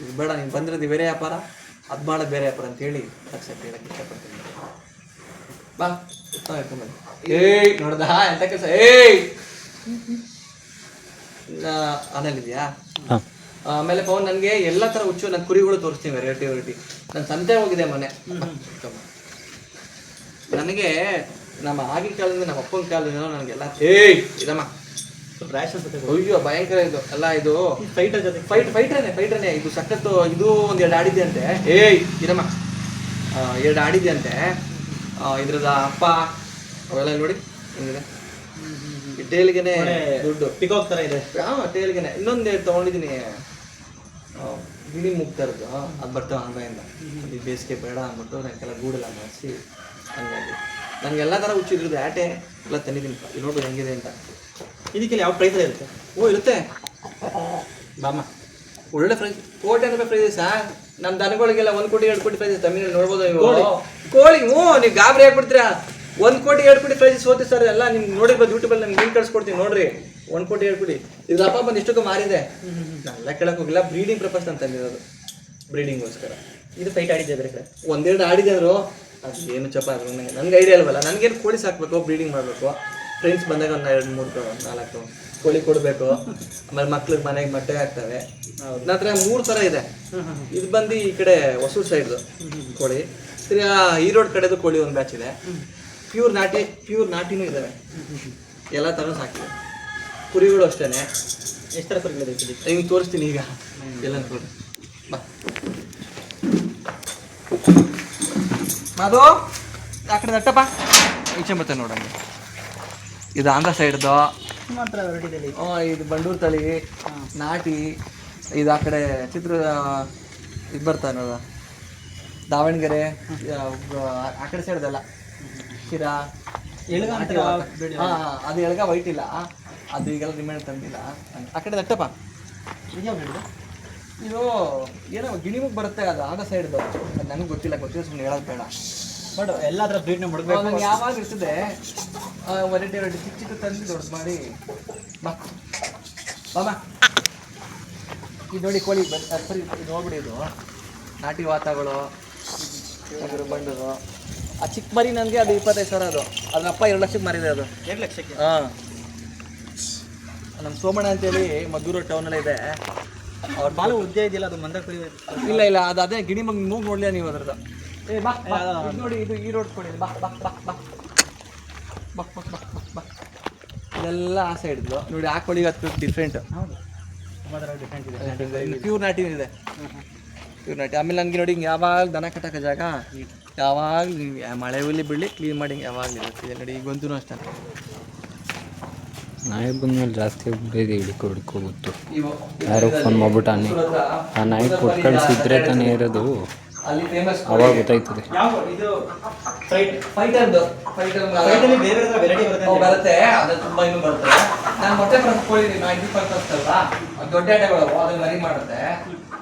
ಇದು ಬೇಡ, ನೀನು ಬಂದಿರೋದು ಬೇರೆ ವ್ಯಾಪಾರ, ಅದು ಮಾಡೋದು ಬೇರೆ ವ್ಯಾಪಾರ ಅಂತೇಳಿ ತಗ್ಸಕ್ಕೆ ಹೇಳಕ್ಕೆ ಇಷ್ಟಪಡ್ತೀನಿ. ಬಾ ಇಟ್ಕೊಂಬಂದು ನೋಡ್ದ ಎಂಥ ಕೆಲಸ. ಆನಲ್ಲಿದೆಯಾ? ಆಮೇಲೆ ಪವನ್ ನನಗೆ ಎಲ್ಲ ಥರ ಹುಚ್ಚು, ನನ್ನ ಕುರಿಗಳು ತೋರಿಸ್ತೀನಿ ವೆರೈಟಿ. ನಾನು ಸಂತೆ ಹೋಗಿದೆ ಮೊನ್ನೆ. ನನಗೆ ನಮ್ಮ ಆಗಿನ ಕಾಲದಿಂದ, ನಮ್ಮ ಅಪ್ಪನ ಕಾಲದಿಂದ ನನಗೆಲ್ಲ ಇದಮ್ಮ ಅಯ್ಯೋ ಭಯಂಕರ ಇದು ಎಲ್ಲ. ಇದು ಫೈಟ್ರೇನೆ ಇದು ಸಖತ್ತು. ಇದು ಒಂದು 2 ಆಡಿದೆ ಅಂತೆ. ಇದಮ್ಮ 2 ಆಡಿದೆ ಅಂತೆ. ಇದ್ರದ ಅಪ್ಪ ಅವೆಲ್ಲ ನೋಡಿ ಹೆಂಗಿದೆ. ಟೇಲ್ಗೆನೆ ದುಡ್ಡು ಪಿಕಾಕ್ ಥರ ಇದೆ. ಟೇಲ್ಗೆನೆ ಇನ್ನೊಂದು ತೊಗೊಂಡಿದ್ದೀನಿ, ಗಿಣಿ ಮುಗ್ತಾರದು, ಅದು ಬರ್ತಾವೆ ಆನ್ಲೈನಿಂದ. ಅದು ಬೇಸಿಗೆ ಬೇಡ ಅಂದ್ಬಿಟ್ಟು ನನಗೆಲ್ಲ ಗೂಡೆಲ್ಲ ಮಾಡಿಸಿ ಹಂಗಾಗಿ ನನಗೆಲ್ಲ ಥರ ಹುಚ್ಚಿದ್ರದ್ದು ಆಟೆ ಎಲ್ಲ ತಂದಿದ್ದೀನಿ. ನೋಡು ಹೆಂಗಿದೆ ಅಂತ. ಇದಕ್ಕೆಲ್ಲ ಯಾವ ಪ್ರೈಸ್ ಇರುತ್ತೆ? ಓ ಇರುತ್ತೆ, ಬಾಮ ಒಳ್ಳೆ ಪ್ರೈಸ್, ಕೋಟಿ ರೂಪಾಯಿ ಪ್ರೈಸ್ ಸರ್. ನಮ್ಮ ದನಗಳಿಗೆಲ್ಲ 1 ಕೋಟಿ 2 ಕೋಟಿ ಪ್ರೈಸ್ ತಮಿಳಲ್ಲಿ ನೋಡ್ಬೋದು ನೀವು. ಕೋಳಿ ಹ್ಞೂ, ನೀವು ಗಾಬರಿ ಆಗ್ಬಿಡ್ತೀರಾ. 1 ಕೋಟಿ 2 ಕೋಟಿ ಪ್ರೈಸಸ್ ಹೋಗ್ತೀವಿ ಸರ್ ಎಲ್ಲ. ನಿಮ್ಗೆ ನೋಡಿರ್ಬೋದು ಯೂಟ್ಯೂಬಲ್ಲಿ ನಮ್ಗೆ ಲಿಂಕ್ ಕಳ್ಸ್ಕೊಡ್ತೀನಿ ನೋಡ್ರಿ. 1 ಕೋಟಿ 2 ಕೋಟಿ ಇದು ಅಪ್ಪ ಬಂದು ಇಷ್ಟಕ್ಕೂ ಮಾರಿದೆ. ಎಲ್ಲ ಕೇಳಕ್ ಹೋಗಿಲ್ಲ, ಬ್ರೀಡಿಂಗ್ ಪರ್ಪಸ್ ಅಂತ ತಂದಿರೋದು, ಬ್ರೀಡಿಂಗ್ಗೋಸ್ಕರ. ಇದು ಫೈಟ್ ಆಡಿದ್ದೆ ಬೇರೆ ಕಡೆ? ಒಂದೆರಡು ಆಡಿದೆ ಅಂದರು, ಅದು ಏನು ಚಪ್ಪ ಅದು ನನಗೆ ಐಡಿಯಾ ಅಲ್ವಲ್ಲ. ನನಗೇನು ಕೋಳಿ ಸಾಕಬೇಕು, ಬ್ರೀಡಿಂಗ್ ಮಾಡಬೇಕು, ಫ್ರೆಂಡ್ಸ್ ಬಂದಾಗ ಒಂದು 2 3 4 ಕೋಳಿ ಕೊಡಬೇಕು. ಆಮೇಲೆ ಮಕ್ಳಿಗೆ ಮನೆಗೆ ಮೊಟ್ಟೆ ಆಗ್ತವೆ. ನನ್ನ ಹತ್ರ 3 ಥರ ಇದೆ. ಇದು ಬಂದು ಈ ಕಡೆ ಹೊಸೂರು ಸೈಡ್ದು ಕೋಳಿ, ತಿರ್ಗಾ ಈರೋಡ್ ಕಡೆದು ಕೋಳಿ ಒಂದು ಬ್ಯಾಚ್ ಇದೆ. ಪ್ಯೂರ್ ನಾಟಿನೂ ಇದ್ದಾವೆ, ಎಲ್ಲ ಥರ ಸಾಕಿದೆ. ಕುರಿಗಳು ಅಷ್ಟೇ. ಎಷ್ಟು ಥರ ಕುರಿಗಳಿದೆ? ನಿಮ್ಗೆ ತೋರಿಸ್ತೀನಿ ಈಗ ಎಲ್ಲ ನೋಡಿ. ಬಾ ಅದು ಆ ಕಡೆ ದಟ್ಟಪ್ಪ ಈಚೆ ಮತ್ತೆ ನೋಡಂಗೆ. ಇದು ಆಂಧ್ರ ಸೈಡ್ದು ಮಾತ್ರ ವೆರೈಟಿದಲ್ಲಿ. ಇದು ಬಂಡೂರು ತಳಿ ನಾಟಿ. ಇದು ಆ ಕಡೆ ಇದು ಬರ್ತಾವೆ ನೋಡ, ದಾವಣಗೆರೆ ಆ ಕಡೆ ಸೈಡ್ದಲ್ಲ, ಶಿರಾ ಅದು ಎಳ್ಗ ವೈಟ್ ಇಲ್ಲ, ಅದು ಈಗೆಲ್ಲ ರಿಮೈಂಡ್ ತಂದಿಲ್ಲ. ಆ ಕಡೆ ದಟ್ಟಪ್ಪ ಇದು ಏನೋ ಗಿಣಿಮುಗ್ ಬರುತ್ತೆ, ಅದು ಆಂಧ್ರ ಸೈಡ್ದು. ಅದು ನನಗೆ ಗೊತ್ತಿಲ್ಲ ಸುಮ್ಮನೆ ಹೇಳೋದು ಬೇಡ. ಬಟ್ ಎಲ್ಲ ಥರ ಬ್ರೀಡ್ನ ಮುಡ್ಬೇಕು. ನನಗೆ ಯಾವಾಗ ಇರ್ತದೆ ವೆರೈಟಿ ಚಿಕ್ಕ ತಂದು ದೊಡ್ಡ ಮಾಡಿ. ಬಾ ಬಾಬಾ ಇದು ನೋಡಿ ಕೋಳಿ ಸರಿ, ಇದು ನೋಡ್ಬಿಡಿ. ಇದು ನಾಟಿ ವಾತಗಳು, ಬಂಡರು. ಆ ಚಿಕ್ಕ ಮರಿ ನನಗೆ ಅದು 25,000 ಅದು. ಅದ್ರ ಅಪ್ಪ 2 ಲಕ್ಷಕ್ಕೆ ಮಾರಿದೆ ಅದು. 2 ಲಕ್ಷಕ್ಕೆ? ಹಾಂ, ನಮ್ಮ ಸೋಮಣ್ಣ ಅಂತೇಳಿ ಮದ್ದೂರು ಟೌನಲ್ಲೇ ಇದೆ. ಅವ್ರ ಬಾಲು ಉದ್ದ ಇದೆಯಲ್ಲ, ಅದು ಮಂದ ಕುರಿ? ಇಲ್ಲ ಅದು ಅದೇ ಗಿಣಿ ಮಗ್ ಮೂಗ್ ನೋಡ್ಲಿಲ್ಲ ನೀವು ಅದ್ರದ್ದು. ಬಾ ನೋಡಿ, ಇದು ಈ ರೋಡ್ ಕೊಡಿ. ಬಾ ಬಾ ಬಾ ಬಾ ಬಾ ಬಾ ಬಾ ಬಾ. ಇದೆಲ್ಲ ಆ ಸೈಡ್ದು ನೋಡಿ. ಆ ಕೋಳಿಗೆ ಅದು ಡಿಫ್ರೆಂಟ್. ಹೌದು, ಡಿಫ್ರೆಂಟ್ ಇದೆ. ಇನ್ನು ಪ್ಯೂರ್ ನಾಟಿ ಇದೆ, ಪ್ಯೂರ್ ನಾಟಿ. ಆಮೇಲೆ ನನಗೆ ನೋಡಿ ಹಿಂಗೆ ಯಾವಾಗ ದನ ಕಟ್ಟಕ್ಕೆ ಜಾಗ ಯಾವಾಗಲೂ ಮಳೆ ಹುಲಿ ಬಿಡಲಿ ಕ್ಲೀನ್ ಮಾಡಿ ಹಿಂಗೆ ಯಾವಾಗಲೂ ಇರುತ್ತೆ ನೋಡಿ. ಈ ಗೊಂತೂ ಅಷ್ಟೇ. ನಾಯಿ ಬಂದ್ಮೇಲೆ ಜಾಸ್ತಿ ಬೇರೆ ಹಿಡ್ಕೋಬಿಟ್ಟು ಯಾರೋ ಫೋನ್ ಮಾಡ್ಬಿಟ್ಟು ಆ ನಾಯಿ ಕೊಟ್ಟು ಕಳಿಸಿದ್ರೆ ತಾನೇ ಇರೋದು, ಅಲ್ಲಿ ಫೇಮಸ್ ಅವಾಗ ಗೊತ್ತಾಯ್ತದೆ. ಯಾವ ಇದು ಫೈಟರ್ದು ಫೈಟಲ್ಲಿ ಬೇರೆ ಬೇರೆ ವೆರೈಟಿ ಬರುತ್ತೆ. ಅದು ತುಂಬ ಇನ್ನೂ ಬರುತ್ತೆ. ನಾನು ಮೊಟ್ಟೆ ಕೋಳಿ ಅಲ್ವಾ, ದೊಡ್ಡ ಎಡೆಗಳು ಅದನ್ನ ಮರಿ ಮಾಡುತ್ತೆ.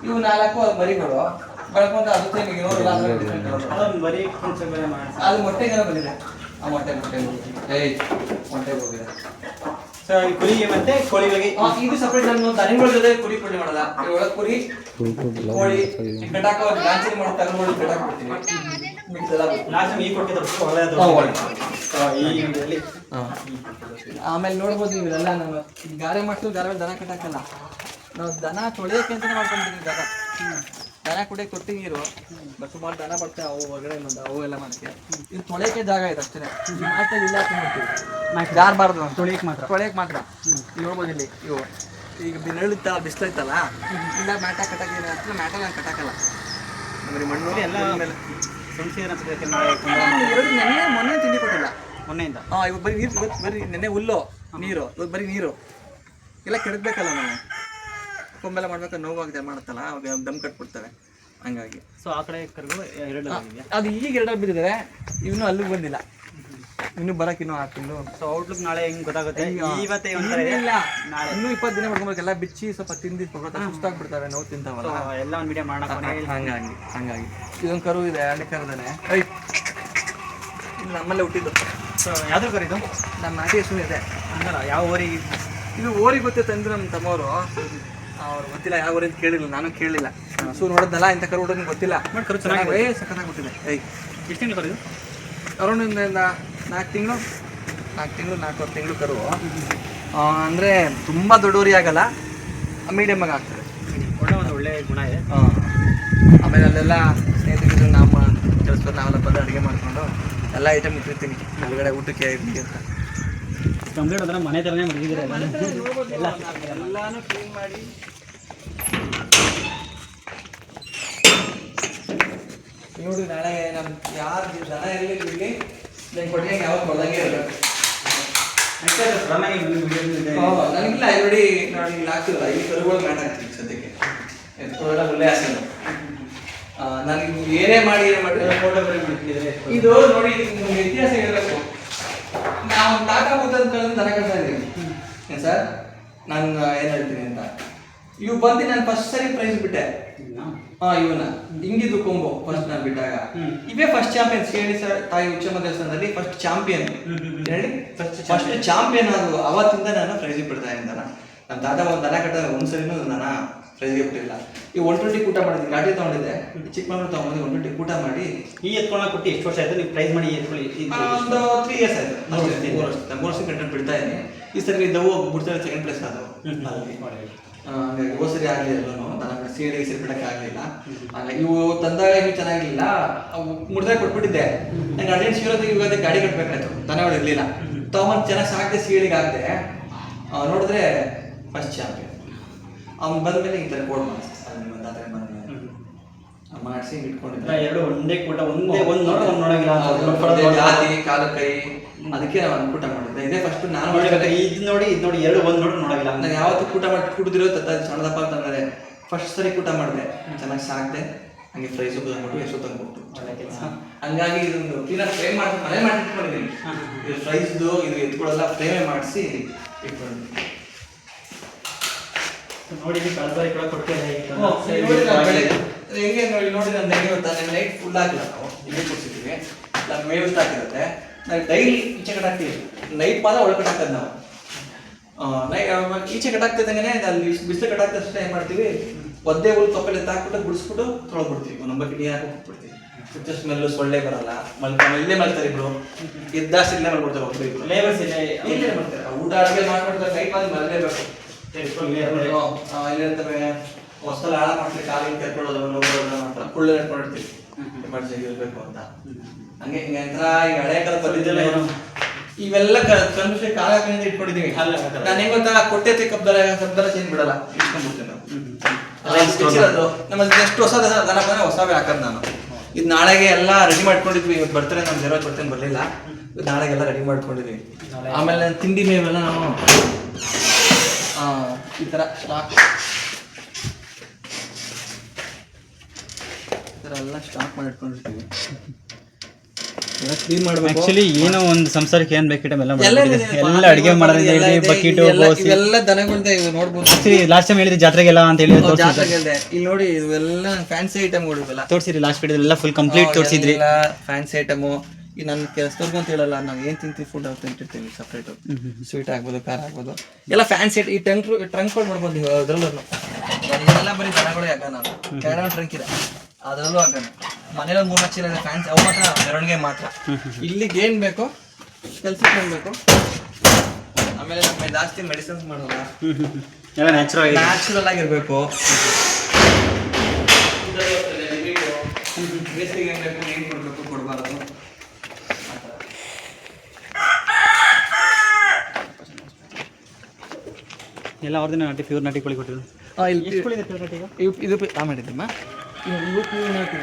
ಇವು 4 ಅದು ಮರಿಗಳು ಬೆಳ್ಕೊಂಡು ಅದು ನಿಮಗೆ ನೋಡಿಲ್ಲ, ಬರೀ ಅದು ಮೊಟ್ಟೆಗೆಲ್ಲ ಬಂದಿದೆ. ಆ ಮೊಟ್ಟೆಗೆ ಹೋಗಿದೆ. ಸೊ ಈ ಕುರಿಗೆ ಮತ್ತೆ ಕೋಳಿಗಳಿಗೆ ಇದು ಸಪ್ರೇಟ್. ನಾನು ದನಗಳ ಜೊತೆ ಕುರಿ ಮಾಡಲ್ಲ. ಇವಾಗ ಕುರಿ ಕೋಳಿ ಕಟಾಕ ಗಾಂಚಿ ಮಾಡಿ ತಗೊಂಡು ಕಟಾಕ್ ಬಿಡ್ತೀನಿ. ಲಾಸ್ಟ್ ಈ ಕೊಟ್ಟಿದ್ದು ಒಳ್ಳೆಯದು. ಈ ವಿಡಿಯೋಲಿ ಆಮೇಲೆ ನೋಡ್ಬೋದು ನೀವು ಇದೆಲ್ಲ. ನಾವು ಗಾರೆ ಮಾಡ್ತೀವಿ, ಗಾರೆ ದನ ಕಟ್ಟಾಕಲ್ಲ. ನಾವು ದನ ತೊಳೆಯೋಕೆ ಅಂತಲೇ ಮಾಡ್ಕೊಂಡ್ಬಿಟ್ಟಿದ್ದೀವಿ ಜಾಗ. ದನ ಕುಡಿಯೋಕೆ ತೊಟ್ಟಿ ನೀರು, ಸುಮಾರು ದನ ಬರ್ತವೆ, ಅವು ಹೊರಗಡೆ ಅವು ಎಲ್ಲ ಮಾಡ್ತೀವಿ. ಇದು ತೊಳೆಯೋಕೆ ಜಾಗ ಇದೆ ಅಷ್ಟೇ. ಮಾಡ್ತೀವಿ ಇಲ್ಲ ಹಾಕೊಂಡ್ಬಿಡ್ತೀವಿ, ಜಾರಬಾರ್ದು ತೊಳೆಯಕ್ಕೆ ಮಾತ್ರ. ನೋಡ್ಬೋದು ಇಲ್ಲಿ ಇವು ಈಗ ನೆರಳಿತ್ತಲ್ಲ, ಬಿಸಿಲೈತಲ್ಲ, ಇಲ್ಲ ಮ್ಯಾಟ ಕಟ್ಟಕ್ಕೆ ಏನಾಗ್ತದೆ, ಮ್ಯಾಟ ನಾನು ಕಟ್ಟಾಕಲ್ಲ. ಆಮೇಲೆ ಮಣ್ಣು ಎಲ್ಲ ಮೊನ್ನೆ ತಿಂಡಿ ಕೊಟ್ಟಿಲ್ಲ ಮೊನ್ನೆಯಿಂದ. ಇವಾಗ ಬರೀ ನೀರು, ಇವತ್ತು ಬರೀ ನೆನ್ನೆ ಹುಲ್ಲು ನೀರು, ಇವತ್ತು ಬರೀ ನೀರು ಎಲ್ಲ ಕೆಡಕ್ಬೇಕಲ್ಲ. ನಾವು ಕೊಂಬೆಲ್ಲ ಮಾಡ್ಬೇಕಾದ್ರೆ ನೋವಾಗಿದೆ ಮಾಡುತ್ತಲ್ಲ, ಅವಾಗ ದಮ್ ಕಟ್ಬಿಡ್ತವೆ. ಹಂಗಾಗಿ ಸೊ ಆ ಕಡೆ ಕರ್ಗು 2 ಅದು ಈಗ 2 ಬಿದ್ದಿದ್ದಾರೆ, ಇನ್ನೂ ಅಲ್ಲಿಗೆ ಬಂದಿಲ್ಲ. ಇನ್ನೂ ಬರಕ್ಕೆ ಇನ್ನೂ 6 ತಿಂಗಳು. ಸೊ ಔಟ್ಲುಕ್ ನಾಳೆ ಹೆಂಗೆ ಗೊತ್ತಾಗುತ್ತೆ? ಇವತ್ತೇ ಇಲ್ಲ, ಇನ್ನೂ 20 ದಿನ ಮಾಡ್ಕೊಬೇಕು. ಎಲ್ಲ ಬಿಚ್ಚಿ ಸ್ವಲ್ಪ ತಿಂದು ಸುಸ್ತಾಗ್ಬಿಡ್ತವೆ, ನೋವು ತಿಂತಾವಲ್ಲ. ಎಲ್ಲ ಒಂದು ಮೀಡಿಯಾ ಮಾಡೋಣ. ಹಂಗಾಗಿ ಇದೊಂದು ಕರು ಇದೆ, 2 ಕರುದಾನೆ. ಇದು ನಮ್ಮಲ್ಲೇ ಹುಟ್ಟಿದ್ದು. ಸೊ ಯಾವ್ದು ಕರು ಇದು? ನಮ್ಮ ನಾಟಿ ಹೆಸರು ಇದೆ. ಹಂಗಲ್ಲ, ಯಾವ ಊರಿಗೆ ಇದು? ಓರಿಗೆ ಗೊತ್ತೈತೆ ಅಂದ್ರೆ ನಮ್ಮ ತಮ್ಮವರು, ಅವ್ರು ಗೊತ್ತಿಲ್ಲ ಯಾವ ಊರಿಂದ ಕೇಳಿಲ್ಲ, ನಾನು ಕೇಳಲಿಲ್ಲ. ಹಸು ನೋಡಿದ್ನಲ್ಲ, ಇಂಥ ಕರು ಹುಡುಗ ಗೊತ್ತಿಲ್ಲ. ನೋಡಿ ಕರು ಚೆನ್ನಾಗಿ ಸಖತ್ತಾಗಿ ಹುಟ್ಟಿದೆ. ಎಷ್ಟು ತಿಂಗಳು ಕರು ಇದು? ಅರೌಂಡ್ 4 ತಿಂಗಳು 4.5 ತಿಂಗಳು ಕರು. ಅಂದರೆ ತುಂಬ ದೊಡ್ಡವರಿ ಆಗಲ್ಲ, ಮೀಡಿಯಮ್ ಆಗಿ ಆಗ್ತದೆ. ಒಳ್ಳೆ ಗುಣ ಇದೆ. ಆಮೇಲೆ ಅಲ್ಲೆಲ್ಲ ಸ್ನೇಹಿತರು ನಮ್ಮ ಕೆಲಸದವ್ರು ನಾವೆಲ್ಲ ಬಂದು ಅಡುಗೆ ಮಾಡಿಕೊಂಡು ಎಲ್ಲ ಐಟಮ್ ಇಟ್ಟಿರ್ತೀನಿ ಒಳಗಡೆ ಊಟಕ್ಕೆ ಇರಲಿ ಅಂತ. ಕಂಪ್ಲೀಟ್ ಅಂದ್ರೆ ಮನೆ ಥರನೇ ಮಡಗಿದ್ದೀರ ಎಲ್ಲಾನು ಕ್ಲೀನ್ ಮಾಡಿ. ನೋಡಿ ನಾಳೆ ನಮ್ಮ ಯಾರು ದನ ಇರಲಿ ಬಿಡಲಿ, ನಾನು ಕೊಟ್ಟಿಗೆ ಯಾವಾಗ ಕೊಡಂಗೆ ಇರಬೇಕು. ನನಗಿಲ್ಲ ನೋಡಿ ಇಲ್ಲಿ ಹಾಕ್ತಿರಲ್ಲ, ಈ ಕರುಗಳು ಮ್ಯಾಟ್ ಹಾಕ್ತೀನಿ ಸದ್ಯಕ್ಕೆ. ಎತ್ಕೊಳ್ಳೋ ಒಳ್ಳೆ ಆಸೆ. ನನಗೆ ಏನೇ ಮಾಡಿ ಫೋಟೋ ಇದು ನೋಡಿ, ನಿಮ್ಗೆ ಇತಿಹಾಸ ಹೇಳಬೇಕು. ನಾವು ತಾತ ಮುತ್ತದ ಕಾಲದಿಂದ ದನ ಕಟ್ತಾ ಇದ್ದೀವಿ. ಏನು ಸರ್ ನಾನು ಏನು ಹೇಳ್ತೀನಿ ಅಂತ, ಇವು ಬಂದು ನಾನು ಫಸ್ಟ್ ಸರಿ ಪ್ರೈಸ್ ಬಿಟ್ಟೆ. ಇವನ್ನ ಹಿಂಗಿದ್ದು ಕೊಂಬು ಫಸ್ಟ್ ನಾನು ಬಿಟ್ಟಾಗ ಇವೇ ಫಸ್ಟ್ ಚಾಂಪಿಯನ್ ಹೇಳಿ ಸರ್. ತಾಯಿ ಉಚ್ಚಮ್ಮ ದೇವಸ್ಥಾನದಲ್ಲಿ ಫಸ್ಟ್ ಚಾಂಪಿಯನ್ ಹೇಳಿ, ಫಸ್ಟ್ ಚಾಂಪಿಯನ್ ಅದು. ಅವತ್ತಿಂದ ನಾನು ಪ್ರೈಸ್ ಬಿಡ್ತಾ ಇದ್ದಾನ. ನಮ್ಮ ತಾತ ಒಂದು ದನ ಕಟ್ಟ ಒಂದ್ಸರಿನೂ ನಾನು ಪ್ರೈಸ್ಗೆ ಬಿಟ್ಟಿಲ್ಲ. ಈ 120 ಊಟ ಮಾಡಿದ್ದೆ, ಗಾಡಿ ತೊಗೊಂಡಿದ್ದೆ, ಚಿಕ್ಕಮಗಳೂರು ತೊಗೊಂಡು 120 ಊಟ ಮಾಡಿ ಈ ಎತ್ಕೊಂಡ ಕೊಟ್ಟು ಎಷ್ಟು ವರ್ಷ ಆಯ್ತು ನೀವು ಪ್ರೈಸ್ ಮಾಡಿ ಎತ್ಕೊಳ್ಳಿ? ಒಂದು 3 years ಆಯ್ತು. 3 ವರ್ಷ ಕಂಟೆಂಟ್ ಬಿಡ್ತಾ ಇದ್ದೀನಿ. ಈ ಸರಿ ದವು ಬಿಡ್ತಾರೆ ಸೆಕೆಂಡ್ ಪ್ಲೇಸ್ ಅದು ಅಲ್ಲಿ. ಹಂಗಾಗಿ ಹೋದ ಸರಿ ಆಗಲಿಲ್ಲ, ದನ ಸೀರೆಗೆ ಸರಿ ಬಿಡಕ್ಕೆ ಆಗಲಿಲ್ಲ. ಹಾಗಾಗಿ ಇವು ತಂದಾಗ ಇವು ಚೆನ್ನಾಗಿಲ್ಲ, ಅವು ಮುಡ್ದಾಗ ಕೊಟ್ಬಿಟ್ಟಿದ್ದೆ. ನಂಗೆ ಅರ್ಜೆಂಟ್ ಸೀರೋದಕ್ಕೆ ಇವಾಗ ಗಾಡಿ ಕಟ್ಟಬೇಕಾಯ್ತು, ದನಗಳು ಇರಲಿಲ್ಲ. ತಗೊಂಡು ಚೆನ್ನಾಗಿ ಸಾಕಿದೆ, ಸೀಳಿಗೆ ಆಗದೆ ನೋಡಿದ್ರೆ ಫಸ್ಟ್ ಚಾಂಪಿಯನ್. ಅವ್ನು ಬಂದಮೇಲೆ ಈ ಥರ ಕೋಡ್ ಮಾಡಿಸಿ ಇಟ್ಕೊಂಡಿದ್ದೆ. ಎರಡು ಒಂದೇ ಕೂಟ, ಒಂದೇ ಒಂದು ನೋಡೋಂಗಿಲ್ಲ, ಜಾತಿ ಕಾಲು ಕೈ, ಅದಕ್ಕೆ ನಾವು ಕೂಟ ಮಾಡಿದ್ದೆ. ಇದೇ ಫಸ್ಟ್ ನಾನು ಇದು ನೋಡಿ ಎರಡು ಒಂದು ನೋಡೋಂಗಿಲ್ಲ. ನಾನು ಯಾವತ್ತೂ ಕೂಟ ಮಾಡಿ ಕುಡಿದಿರೋ ಸಣ್ಣದಪ್ಪ ಅಂತಂದರೆ ಫಸ್ಟ್ ಸರಿ ಕೂಟ ಮಾಡಿದೆ, ಚೆನ್ನಾಗಿ ಸಾಕಿದೆ. ಹಂಗೆ ಪ್ರೈಸು ತಂದ್ಬಿಟ್ಟು ಎಷ್ಟು ತಂದ್ಬಿಟ್ಟು ಒಳ್ಳೆ ಕೆಲಸ. ಹಂಗಾಗಿ ಇದೊಂದು ಕ್ಲೀನಾಗಿ ಫ್ರೇಮ್ ಮಾಡಿ ಮನೆ ಮಾಡಿ ಇಟ್ಕೊಂಡಿದ್ದೀನಿ. ಇದು ಪ್ರೈಸ್ದು ಇದು ಎತ್ಕೊಳ್ಳೆಲ್ಲ ಫ್ರೇಮೇ ಮಾಡಿಸಿ ಇಟ್ಕೊಂಡಿದ್ದೀನಿ. ನೋಡಿ ಕಳ್ಸಾರಿ ಕೂಡ ಕೊಡ್ತೇನೆ. ಹೆಂಗೆ ನೋಡಿ ನಾನು ಹೆಂಗೆ ಗೊತ್ತಾ, ನಾನು ನೈಟ್ ಫುಲ್ ಹಾಕಿಲ್ಲ, ನಾವು ಇಲ್ಲೇ ಕೊಡ್ಸಿದ್ದೀವಿ. ನಾನು ಮೇವು ಹಾಕಿರುತ್ತೆ, ನಾವು ಡೈಲಿ ಈಚೆ ಕಡೆ ಹಾಕ್ತೀವಿ. ನೈಟ್ ಮಾತ್ರ ಒಳಗಡೆ ಹಾಕೋದು ನಾವು. ಈಚೆ ಕಟ್ಟಾಗ್ತಿದ್ದಂಗೆ ಅಲ್ಲಿ ಬಿಸಿಲು ಕಟ್ಟಾಗ್ತಷ್ಟೇ ಏನು ಮಾಡ್ತೀವಿ, ಒದ್ದೆ ಹುಲ್ ತೊಪ್ಪಲ್ಲಿ ಹಾಕ್ಬಿಟ್ಟು ಗುಡಿಸ್ಬಿಟ್ಟು ತೊಳ್ಬಿಡ್ತೀವಿ. ಒಂದೊಂಬಕ್ಕೆ ನೀರು ಹಾಕಿ ಹೋಗ್ಬಿಡ್ತೀವಿ. ಸುತ್ತ ಸ್ಮೆಲ್ಲು ಸೊಳ್ಳೆ ಬರಲ್ಲ. ಇಲ್ಲೇ ಮಾಡ್ತಾರೆ ಇಬ್ರು, ಇದ್ದಾಸಿ ಇಲ್ಲೇ ಮಾಡ್ಬಿಡ್ತಾರೆ. ಒಬ್ಬರು ಇಬ್ರು ಲೇಬರ್ಸ್ ಇಲ್ಲೇ ಮಾಡ್ತಾರೆ. ಊಟ ಅಡುಗೆ ಮಾಡ್ಬಿಡ್ತಾರೆ, ನೈಟ್ ಮಾಡಿ ಮಲಗಲೇಬೇಕು. ಇಲ್ಲಿರ್ತವೆ ಹೊಸಲ್ಲ ಹಾಳ ಮಾಡ್ತೀವಿ, ಕಾಲಿಗೆ ಕರ್ಕೊಳ್ಳೋದು ನೋಡೋದು ಮಾಡ್ತಾರೆ, ಕುಳ್ಳು ಇಟ್ಕೊಂಡಿರ್ತೀವಿ ಎಮರ್ಜೆನ್ಸಿ ಇರಬೇಕು ಅಂತ. ಹಂಗೆ ಹಿಂಗೆ ಒಂಥರ ಈಗ ಹಳೆ ಕಾಲ ಬಂದಿದ್ದೆಲ್ಲ ಇವೆಲ್ಲ ಕಂಡು ಕಾಲ ಹಾಕಿಂದ ಇಟ್ಕೊಂಡಿದ್ದೀವಿ. ನಾನು ಹೆಂಗ್ ಗೊತ್ತಾ, ಕೊಟ್ಟೆ ಕಬ್ಬರ ಚೇಂಜ್ ಬಿಡಲ್ಲ, ಇಟ್ಕೊಂಡ್ಬಿಡ್ತೀನಿ ನಾವು. ನಮ್ಮಲ್ಲಿ ಎಷ್ಟು ಹೊಸ ದನ ಬಂದ್ರೆ ಹೊಸವೇ ಹಾಕೋದು ನಾನು. ಇದು ನಾಳೆಗೆ ಎಲ್ಲ ರೆಡಿ ಮಾಡ್ಕೊಂಡಿದ್ವಿ. ಇವತ್ತು ಬರ್ತಾರೆ, ನಮ್ಮ ಜನ ಬರ್ತೇನೆ ಬರಲಿಲ್ಲ, ನಾಳೆಗೆಲ್ಲ ರೆಡಿ ಮಾಡ್ಕೊಂಡಿದ್ವಿ. ಆಮೇಲೆ ತಿಂಡಿ ಮೇವೆಲ್ಲ ನಾವು ಈ ಥರ ಸ್ಟಾಕ್ ಎಲ್ಲ ಸ್ಟಾಕ್ ಮಾಡಿ ಇಟ್ಕೊಂಡಿರ್ತೀವಿ. ಎಲ್ಲ ಕ್ಲೀನ್ ಮಾಡಬೇಕು. ಆಕ್ಚುಲಿ ಏನೋ ಒಂದು ಸಂಸಾರಕ್ಕೆ ಏನ್ ಬೇಕು ಎಲ್ಲ ಅಡಿಗೆ ಮಾಡೋದು, ಬಕೀಟು, ಇವೆಲ್ಲ ದನಗಳ್ದೆ ಇವು ನೋಡ್ಬೋದು. ಲಾಸ್ಟ್ ಟೈಮ್ ಹೇಳಿದ್ರಿ ಜಾತ್ರೆಗೆಲ್ಲ ಅಂತ ಹೇಳಿ ಜಾತ್ರೆಗೆ ಇಲ್ಲಿ ನೋಡಿ, ಇವೆಲ್ಲ ಫ್ಯಾನ್ಸಿ ಐಟಮ್ಗಳು ಇವೆಲ್ಲ ತೋರಿಸಿರಿ. ಲಾಸ್ಟ್ ವಿಡಿಯೋದಲ್ಲಿ ಎಲ್ಲ ಫುಲ್ ಕಂಪ್ಲೀಟ್ ತೋರಿಸಿದ್ರಿ. Fancy item. ಈ ನನ್ನ ಕೆಲಸದವ್ರಿಗೂ ಅಂತ ಹೇಳಲ್ಲ, ನಾವು ಏನು ತಿಂತೀವಿ ಫುಡ್ ಅವ್ರು ತಿಂತಿರ್ತೀವಿ ಸಪ್ರೇಟು. ಸ್ವೀಟ್ ಆಗ್ಬೋದು, ಖಾರ ಆಗ್ಬೋದು, ಎಲ್ಲ ಫ್ಯಾನ್ಸಿ. ಈ ಟ್ರಂಕ್ಗಳು ಮಾಡ್ಬೋದು ನೀವು. ಅದರಲ್ಲೂ ಎಲ್ಲ ಬರೀ ದನಗಳೇ ಆಗ ನಾನು ಕೆಳಗಡೆ ಟ್ರಂಕ್ ಇದೆ, ಅದರಲ್ಲೂ ಆಗ ಮನೇಲಿ 3-4 ಚೀಲ ಇದೆ ಫ್ಯಾನ್ಸಿ. ಅವು ಮಾತ್ರ ಮೆರವಣಿಗೆ ಮಾತ್ರ. ಇಲ್ಲಿಗೆ ಏನು ಬೇಕೋ ಕೆಲ್ಸಕ್ಕೆ ಹೋಗ್ಬೇಕು. ಆಮೇಲೆ ನಮ್ಮ ಜಾಸ್ತಿ ಮೆಡಿಸಿನ್ಸ್ ಮಾಡೋಲ್ಲ, ಎಲ್ಲ ನ್ಯಾಚುರಲ್ ಆಗಿರ್ಬೇಕು. ಬೇಸಿಗೆ ಏನು ಬೇಕು, ಏನು ಕೊಡಬೇಕು, ಕೊಡಬಾರ್ದು. ಎಲ್ಲ ಅವ್ರದ್ದು ನಾಟಿ, ಪ್ಯೂರ್ ನಾಟಿ ಕೋಳಿ ಕೊಟ್ಟಿದ್ರು. ಇದು ಮಾಡಿದ್ದಮ್ಮ. ಇವು ಪ್ಯೂರ್ ನಾಟಿ,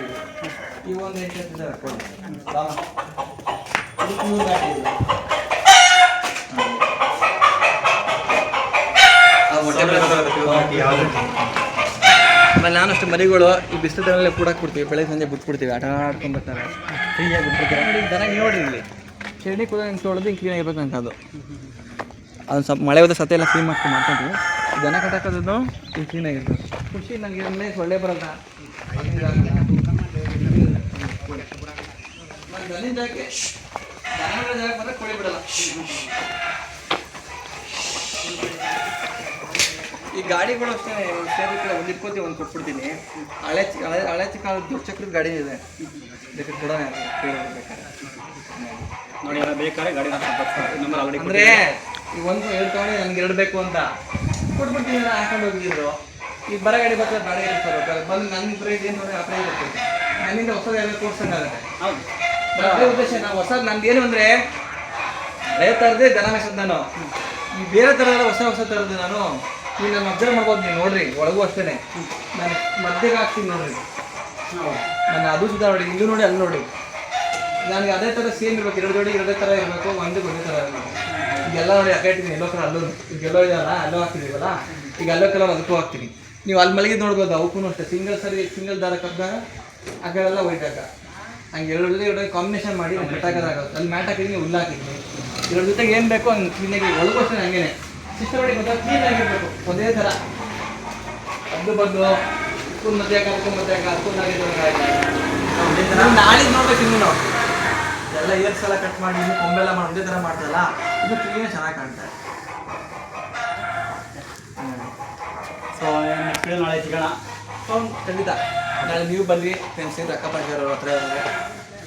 ಇವು ಒಂದು 8 ಕೊಡಿ. ಇದು ಪ್ಯೂರ್ ನಾಟಿ ಇದೆ. ಆಮೇಲೆ ನಾನು ಅಷ್ಟು ಮರಿಗಳು ಈ ಬಿಸಿಲಲ್ಲೇ ಕೂಡ ಕೊಡ್ತೀವಿ. ಬೆಳಗ್ಗೆ ಸಂಜೆ ಬಿಟ್ಬಿಡ್ತೀವಿ, ಆಟ ಆಡ್ಕೊಂಡ್ಬರ್ತಾರೆ, ಫ್ರೀಯಾಗಿ ಬಿಟ್ಬಿಡ್ತಾರೆ. ನೋಡಿ ದನ ನೋಡಿ, ಇಲ್ಲಿ ಚಳಿ ಕೂಡ ಹಿಂಗೆ ತೊಳೆದು ಹಿಂಗೆ ಕ್ಲೀನಾಗಿ ಇರಬೇಕು ಅಂತ. ಅದು ಸ್ವಲ್ಪ ಮಳೆ ಹೋದ ಸತ್ತೆ ಎಲ್ಲ ಕ್ಲೀನ್ ಮಾಡ್ಕೊಂಡ್ವಿ. ದನ ಕಟ್ಟಾಕೋದು ಈಗ ಕ್ಲೀನಾಗಿರ್ಬೇಕು. ಖುಷಿ ನನಗೆ ಒಳ್ಳೆ ಸೊಳ್ಳೆ ಬರಲ್ಲ. ದನ ಜಾಗಕ್ಕೆ ಬಂದರೆ ಕೋಳಿ ಬಿಡಲ್ಲ. ಈ ಗಾಡಿಗಳು ಅಷ್ಟೇ ಸೇರಿ ಕಡೆ ಒಂದು ಇಟ್ಕೋತೀವಿ, ಒಂದು ಕೊಟ್ಬಿಡ್ತೀನಿ. ಹಳೆ ಕಾಲದ ದೊಡ್ಡ ಚಕ್ರದ ಗಾಡಿ ಇದೆ, ಬೇಕಾದ್ರೆ ಕೊಡೋಣ ಬೇಕಾದ್ರೆ ನೋಡಿ. ಬೇಕಾದ್ರೆ ಗಾಡಿ ನಂಬರ್ ಆಲ್ರೆಡಿ ಅಂದರೆ ಈಗ 1-2 ತಗೊಂಡು ನನಗೆ 2 ಬೇಕು ಅಂತ ಕೊಟ್ಬಿಡ್ತೀನಿ, ಹಾಕೊಂಡು ಹೋಗಿದ್ರು. ಈಗ ಬರೋ ಗಾಡಿ ಬರ್ತಾರೆ, ಬಾಡಿ ಇರ್ತಾರೆ ಬಂದು ನನ್ನ ಪ್ರೈಸ್ ಏನು ನೋಡಿ ಆ ಪ್ರೈಸ್ ಇರ್ತೈತೆ. ನನ್ನಿಂದ ಹೊಸದು ಎಲ್ಲ ತೋರ್ಸಂಗಾಗುತ್ತೆ. ಹೌದು, ಅದೇ ಉದ್ದೇಶ. ನಾವು ಹೊಸದು ನಮ್ದೇನು ಅಂದರೆ ಹಳೆ ಥರದೇ ದನ ಮೇಸೋದು ನಾನು. ಈ ಬೇರೆ ಥರದ ಹೊಸ ಥರದ್ದು ನಾನು ನೀವು ನಾನು ಅಬ್ಸರ್ವ್ ಮಾಡ್ಬೋದು. ನೀವು ನೋಡ್ರಿ, ಒಳಗೂ ಅಷ್ಟೇ ನಾನು ಮಧ್ಯೆಗೆ ಹಾಕ್ತೀನಿ ನೋಡ್ರಿ. ನಾನು ಅದು ಸುಧಾ ನೋಡಿ, ಇಲ್ಲೂ ನೋಡಿ, ಅಲ್ಲಿ ನೋಡಿ. ನನಗೆ ಅದೇ ಥರ ಸೇಮ್ ಇರಬೇಕು, 2 ಜೋಡಿಗೆ ಅದೇ ಥರ ಇರಬೇಕು, ಒಂದೇ ಥರ ಇರಬೇಕು. ಈಗೆಲ್ಲ ನೋಡಿ ಅಕ್ಕ ಇಟ್ಟಿದ್ದೀನಿ, ಎಲ್ಲೋ ಕಲರ್ ಅಲ್ಲೂ. ಈಗ ಎಲ್ಲೋ ಇದೆಯಲ್ಲ, ಅಲ್ಲೋ ಹಾಕ್ತಿದ್ದೀವಲ್ಲ, ಈಗ ಅಲ್ಲೋ ಕಲರ್ ಅದಕ್ಕೂ ಹಾಕ್ತೀನಿ. ನೀವು ಅಲ್ಲಿ ಮಲಗಿದ್ದು ನೋಡ್ಬೋದು, ಅವಕ್ಕೂ ಅಷ್ಟೇ. ಸಿಂಗಲ್ ದಾರ ಕಬ್ದಾಗ ಆ ಕಡೆ ಎಲ್ಲ ವೈಟ್ ಹಾಕ, ಹಂಗೆ 2 ಜೊತೆ ಕಾಂಬಿನೇಷನ್ ಮಾಡಿ ಕಟ್ಟಾಕೋದಾಗುತ್ತೆ. ಅಲ್ಲಿ ಮ್ಯಾಟ್ ಹಾಕಿದ್ದೀನಿ, ಹುಲ್ಲು ಹಾಕಿದ್ದೀನಿ. 2 ಜೊತೆಗೆ ಏನು ಬೇಕೋ ಹಂಗೆ ಕ್ಲೀನಾಗಿ ಒಳಗೂ ಅಷ್ಟೇ ಹಂಗೇನೆ ಸಿಸ್ಟಮೆಟಿಕ್ ಗೊತ್ತಾ, ಕ್ಲೀನ್ ಆಗಿರ್ಬೇಕು ಒಂದೇ ಥರ. ಅದು ಬಂದು ಸ್ಕೂಲ್ ಮಧ್ಯ ಸ್ಕೂಲ್ ನಾಳಿದ್ದು ನೋಡ್ಬೇಕು ಇನ್ನು ನಾವು ಎಲ್ಲ ಇಯರ್ಸ್ ಎಲ್ಲ ಕಟ್ ಮಾಡಿ ಇನ್ನು ಕೊಂಬೆಲ್ಲ ಮಾಡಿ ಒಂದೇ ಥರ ಮಾಡ್ತಲ್ಲ, ಇದು ಕ್ಲೀನ್ ಚೆನ್ನಾಗಿ ಕಾಣ್ತಾರೆ. ಸೊ ನೆಕ್ಸ್ಟ್ ವಿಡಿಯೋ ನಾಳೆ ಸಿಗೋಣ. ಖಂಡಿತ ನಾಳೆ ನೀವು ಬಂದ್ರಿ ಫ್ರೆಂಡ್ಸ್ ಅಕ್ಕಪಕ್ಕದವ್ರ ಹತ್ರ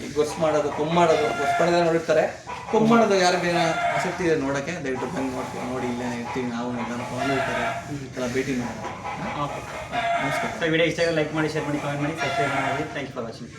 ಈ ಗೊಸ್ ಮಾಡೋದು ಕೊಂಬ್ ಮಾಡೋದು, ಗೊಸ್ ಪಡೆದ ನೋಡಿರ್ತಾರೆ, ಕೊಂಬ್ ಮಾಡೋದು ಯಾರಿಗೆ ಆಸಕ್ತಿ ಇದೆ ನೋಡೋಕ್ಕೆ ದಯವಿಟ್ಟು ಬಂದು ನೋಡಿ ಇಲ್ಲೇ ಇರ್ತೀವಿ ನಾವು, ಇರ್ತಾರೆ ಎಲ್ಲ ಭೇಟಿ ಮಾಡೋದು. ಓಕೆ, ನಮಸ್ಕಾರ. ಸೊ ವಿಡಿಯೋ ಇಷ್ಟ ಲೈಕ್ ಮಾಡಿ, ಶೇರ್ ಮಾಡಿ, ಕಾಮೆಂಟ್ ಮಾಡಿ, ಸಬ್ಸ್ಕ್ರೈಬ್ ಮಾಡಿ. Thank you for watching.